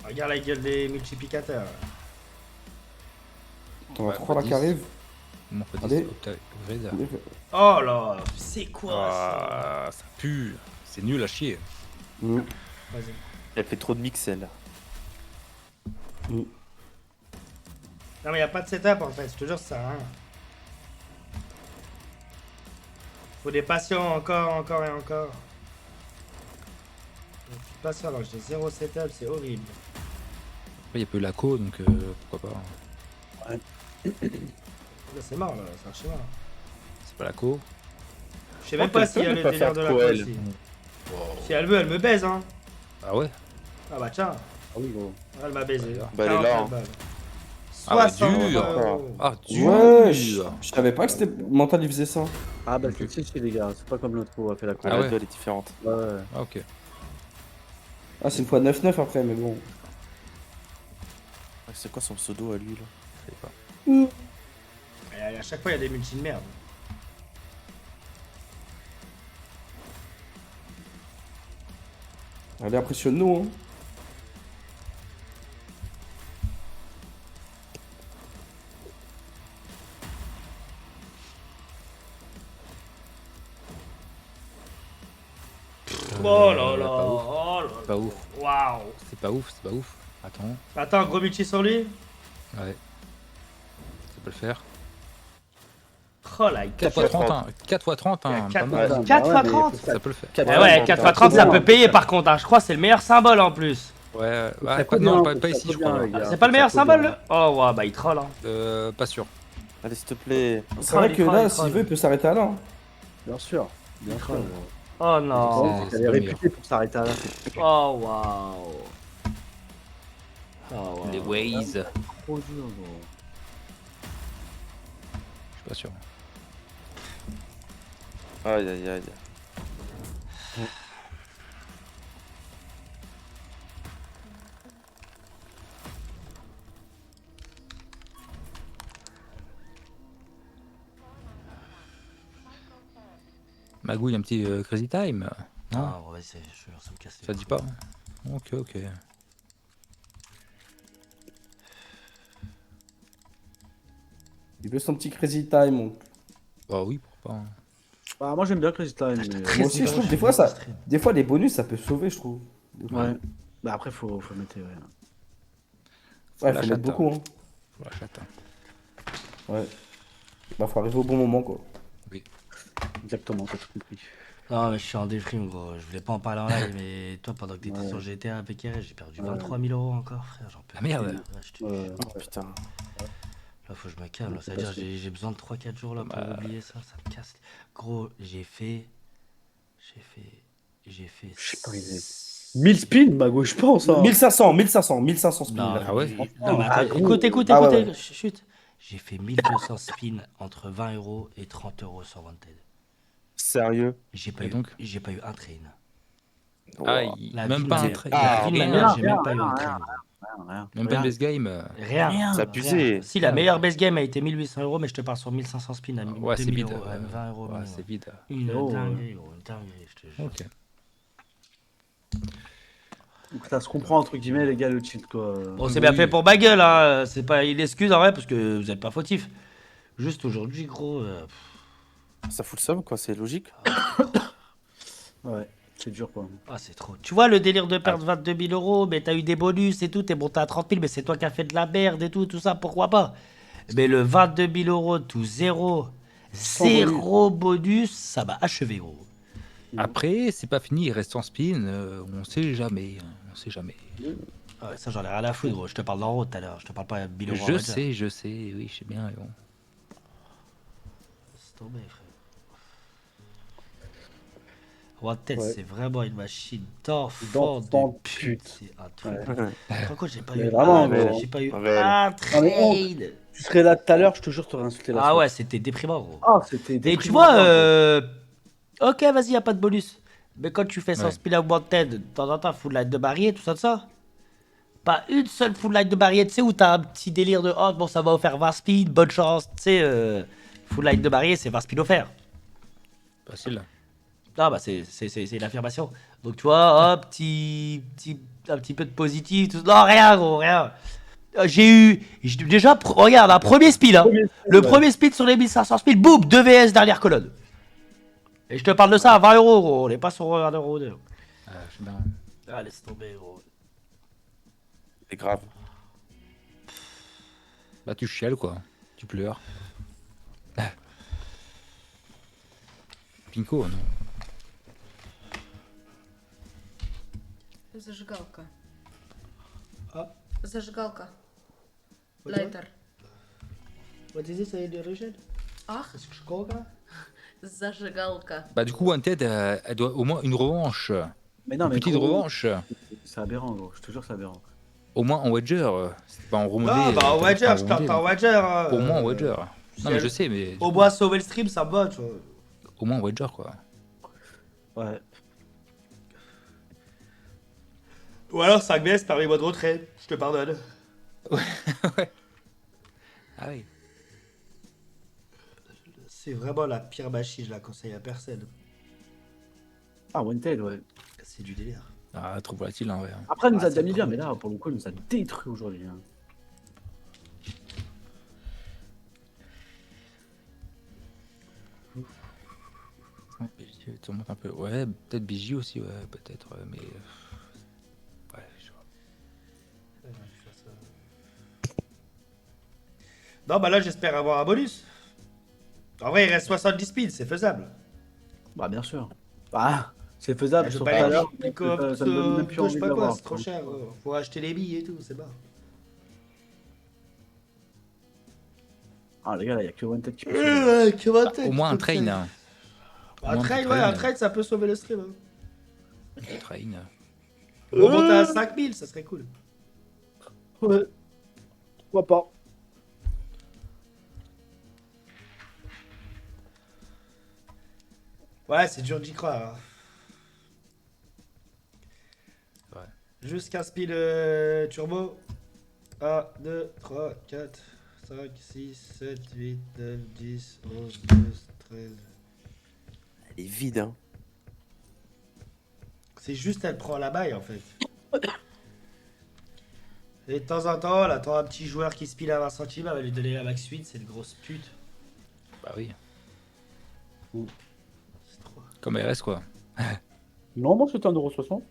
Regarde la gueule des multiplicateurs. T'en as 3 là qui arrivent. Comment on fait Allez. 10 upgrade? Oh là, c'est quoi Ah, ça pue. C'est nul à chier. Mm. Vas-y. Elle fait trop de mixel. Mm. Non mais y a pas de setup en fait, je te jure ça sert à rien. Faut des patients encore et encore. Je suis patient alors que j'ai 0 setup, c'est horrible. Après, il y a peu la co, donc pourquoi pas. Ouais. Là c'est mort là, c'est archi mort. C'est pas la co. Je sais même pas s'il y a le délire de la co ici. Si elle veut, elle me baise hein. Ah ouais? Ah bah tiens. Ah oui, gros. Elle m'a baisé. Bah, elle est là, hein. 60 dur. €. Ah, dur. Ouais, je savais pas que c'était mental, il faisait ça. Ah bah c'est chichi les gars, c'est pas comme l'autre où a fait la cour. Ah ouais. La 2 elle est différente. Ouais. Ah, ok. Ah, c'est une fois 9-9 après, mais bon. C'est quoi son pseudo à lui là? Je sais pas. Et à chaque fois il y a des multis de merde. Allez, impressionne-nous, hein. Oh là là, oh là C'est pas ouf. Waouh. C'est pas ouf, c'est pas ouf. Attends. Attends, gros multi sur lui. Ouais. Ça peut le faire. Oh là, 4 x 30, hein. 4 x 30, hein. 4 pas mal. 4 x 30. Ça peut le faire. Eh ouais, 4 x 30 ça peut payer par contre, hein. Je crois que c'est le meilleur symbole en plus. Ouais, Ça ouais peut non, bien, pas ça ici, peut je crois. bien, les gars. C'est pas le meilleur Ça peut symbole bien. là. Oh ouais, bah il troll hein. Pas sûr. Allez, s'il te plaît. C'est vrai que il là, troll. s'il veut, il peut s'arrêter à là. Hein. Bien sûr. Bien sûr. Oh non. C'est Elle est pas réputée pour s'arrêter à là. Oh waouh. Oh wow. Les Waze. Trop dur, gros. Je suis pas sûr. Aïe aïe aïe. Magouille, un petit crazy time. Non, Ah ouais, c'est ça me casse. ça dit pas. Ok, ok. Il veut son petit crazy time. Donc. Bah oui, pourquoi pas. Bah, moi j'aime bien Crazy Time. Mais... Moi aussi, je trouve, des fois, les bonus, ça peut sauver, je trouve. Des fois. Ouais. Bah après, faut mettre. Ouais. Ouais, la faut chatte, mettre beaucoup, hein. Faut la chatte, hein. Ouais. Bah, faut arriver au bon moment, quoi. Exactement, t'as tout compris. Non mais je suis en déprime gros, je voulais pas en parler en live mais toi pendant que t'étais Ouais. sur GTA avec RS, j'ai perdu 23 000 € encore frère, j'en peux Ah, merde. plus. Ouais, je te- Oh putain. Là faut que je me calme, là, ça veut dire j'ai besoin de 3-4 jours là pour oublier ça, ça me casse. Gros, j'ai fait. Je sais pas, il est. 1000 spins, bah gros, je pense. Hein. 1500 spins. Non, là. Ah ouais? Non, mais attends, écoute, Ah ouais, chut. J'ai fait 1200 spins entre 20 € et 30 € sur Wanted. Sérieux? J'ai pas, Et eu- donc j'ai pas eu un train. Aïe, La même vie pas de un ma- trait. La vie de ma mère, j'ai même pas eu un rien, train. Rien. Même pas une base game. Rien. C'est abusé. Rien. Si, la meilleure base game a été 1800 €, mais je te parle sur 1500 spins à Ouais, c'est 2000 vide. €, 20 € Ouais, minimum. c'est vide. Une Oh, dinguerie, gros, une dinguerie, je te jure. Ok. Donc ça se comprend entre guillemets les gars le cheat quoi. Bon, c'est bien fait pour ma gueule, hein. C'est pas une excuse en vrai, parce que vous êtes pas fautif. Juste aujourd'hui, gros. Ça fout le seum, quoi, c'est logique. Ouais, c'est dur quoi. Ah, c'est trop. Tu vois le délire de perdre 22 000 €, mais t'as eu des bonus et tout, t'es monté à 30 000, mais c'est toi qui as fait de la merde et tout ça, pourquoi pas? Mais le 22 000 €, tout zéro, zéro bonus, ça m'a achevé, gros. Après, c'est pas fini, il reste en spin, on sait jamais. On sait jamais. Ah ouais, ça, j'en ai rien à foutre, gros. Je te parle d'en haut tout à l'heure, je te parle pas de 1000 €. Je sais, oui, je sais bien. Mais bon. C'est tombé, frère. Wanted, Ouais. c'est vraiment une machine d'enfant D'enfant de de pute. pute. C'est un truc. Ouais. Par contre, j'ai pas Mais eu vraiment, un, gros. j'ai pas eu Ouais. un Non, mais trade. Tu serais là tout à l'heure, je te jure, t'aurais insulté la Ah sauce. ouais, c'était déprimant, gros. Ah, c'était Et déprimant, tu vois, gros. ok, vas-y, y a pas de bonus. Mais quand tu fais 100 Ouais. spin à Wanted, de temps en temps, full line de barrière, tout ça, pas une seule full line de barrière, tu sais, où t'as un petit délire de oh, bon, ça va offrir 20 spins, bonne chance, tu sais, full line de barrière, c'est 20 spins offerts. Facile. Ah bah c'est une affirmation. Donc tu vois, hop, un petit peu de positif, tout. Non, rien, gros, rien. Déjà, regarde, un premier speed, hein. Le premier speed sur les 1500 speed, boum, 2 VS dernière colonne. Et je te parle de ça à 20 €, gros. On n'est pas sur 1 € ou 2. Je sais bien. Ah, laisse tomber, gros. C'est grave. Bah, tu chiales, quoi. Tu pleures. Pinko, non. Зажигалка. А? Зажигалка. What Лайтер. What is this in origin? Ах, зажигалка. Bah, du coup, Wanted, elle doit au moins une revanche. Mais non, Une mais petite gros, revanche. C'est aberrant, gros. Je te jure, c'est aberrant. Au moins en Wedger. C'est pas en remonté. Ah, bah en Wedger, je plante pas en Wedger. Au moins en Wedger. Non, mais je sais, mais. Au moins sauver le stream, ça me va, tu vois. Au moins en Wedger, quoi. Ouais. Ou alors 5 VS, permets-moi de retrait. Je te pardonne. Ouais. Ah oui. C'est vraiment la pire machine, je la conseille à personne. Ah, Wanted, ouais. C'est du délire. Ah, trop volatile, hein, ouais. Après, elle nous a Ah, déjà c'est mis bien, trop mais là, pour le coup, elle nous a détruit aujourd'hui. Hein. Ouais, BJ, tu remontes un peu. Ouais, peut-être BJ aussi, ouais, peut-être, mais. Ouais, je vois. Non, bah là, j'espère avoir un bonus. En vrai, il reste 70 speeds, c'est faisable. Bah, bien sûr. Bah, c'est faisable, Je sur veux tout pas à les l'heure. pick up, Ça me donne même plus je envie sais de pas quoi, l'avoir. c'est trop cher. Faut acheter les billes et tout, c'est pas. Ah, les gars, là, il y a que Wanted qui peut sauver. Au moins un train. Hein. Un train, ouais, un train, ça peut sauver le stream. Hein. Un train. Remonter à 5000, ça serait cool. Ouais. Pourquoi pas? Ouais, c'est dur d'y croire. Hein. Ouais. Juste 15 piles turbo. 1, 2, 3, 4, 5, 6, 7, 8, 9, 10, 11, 12, 13. Elle est vide, hein. C'est juste, elle prend la baille en fait. Et de temps en temps, elle attend un petit joueur qui se pile à 20 centimes, elle va lui donner la max 8, c'est une grosse pute. Bah oui. C'est trop. Comme RS, quoi. Non, moi, c'était 1,60 €.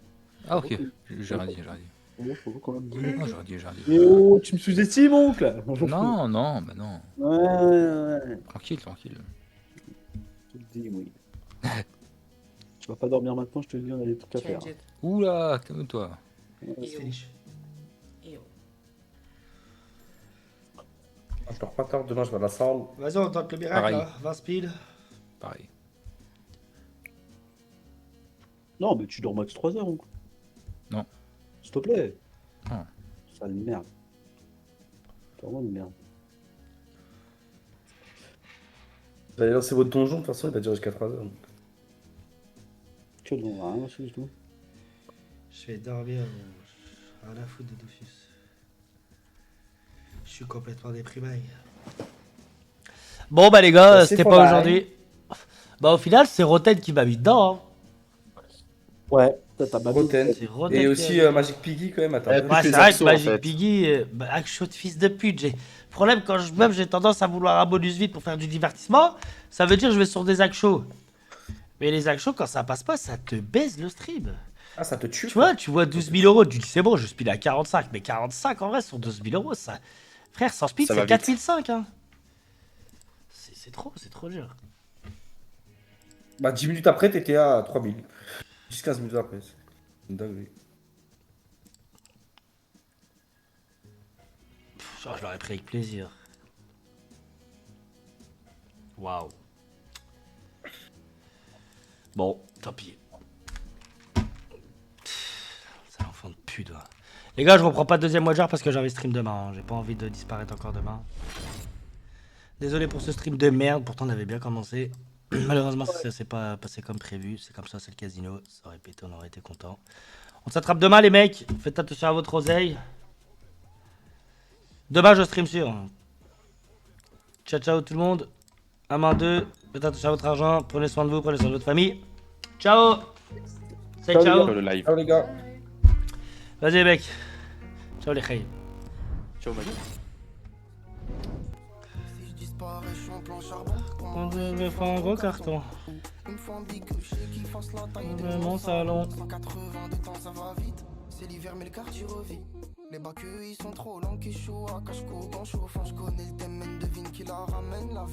Ah, ok. J'ai rien dit, j'ai rien dit. Oh, faut quand même. Non, j'aurais dit, j'aurais dit. Mais oh, tu me sous-estimes, oncle? Non, non, bah non. Ouais. Tranquille, tranquille. Je te dis, oui. Tu vas pas dormir maintenant, je te le dis, on a des trucs à faire. Change it. Oula, calme-toi. C'est finish. Ew. Je dors pas tard, demain je vais à la salle. Vas-y, on tente le miracle Pareil. là, 20 speed. Pareil. Non, mais tu dors max 3 heures, oncle. Non. S'il te plaît. Non. Ça une merde. C'est vraiment une merde. Vous allez lancer votre donjon, de toute façon il va durer jusqu'à 3 heures. Que non, rien, du tout. Je vais dormir, rien à foutre de Dofus. Je suis complètement déprimé. Bon bah les gars, Ça, c'était c'est pas pas aujourd'hui. Bah au final c'est Roten qui m'a mis dedans. Hein. Ouais, t'as pas Roten. C'est Roten Et qui aussi a- Magic Piggy quand même, attends. Ouais, Ouais, les c'est vrai Axos, que en Magic fait. Piggy, Axo de fils de pute. J'ai problème quand je meuble, j'ai tendance à vouloir un bonus vite pour faire du divertissement. Ça veut dire que je vais sur des Axos. Mais les Axos, quand ça passe pas, ça te baise le stream. Ah, ça te tue. Tu vois, tu vois 12 000 euros, tu dis c'est bon, je speed à 45. Mais 45 en vrai, sur 12 000 euros, ça. Frère, sans speed, Ça c'est va 4 500. Hein. C'est trop dur. Bah 10 minutes après, t'étais à 3000. 10-15 minutes après. C'est une dinguerie. Genre, je l'aurais pris avec plaisir. Waouh. Bon, tant pis. C'est l'enfant de pute. Ouais. Les gars, je reprends pas de deuxième Watcher parce que j'avais stream demain. Hein. J'ai pas envie de disparaître encore demain. Désolé pour ce stream de merde. Pourtant, on avait bien commencé. Malheureusement, ça s'est pas passé comme prévu. C'est comme ça, c'est le casino. Ça aurait pété, on aurait été content. On s'attrape demain, les mecs. Faites attention à votre oseille. Demain, je stream sur. Ciao, ciao tout le monde. À main 2. Faites attention à votre argent. Prenez soin de vous, prenez soin de votre famille. Ciao. Say ciao. Ciao le live. Ciao les gars. Vas-y, les mecs. Ciao, les khaïs. Ciao mec. On devait faire un gros carton. Mon salon. C'est l'hiver mais le quartier revit. Les bacs ils sont trop longs qui chouent à cache-cou dans chaud. Je connais le thème, devine qui la ramène la vie.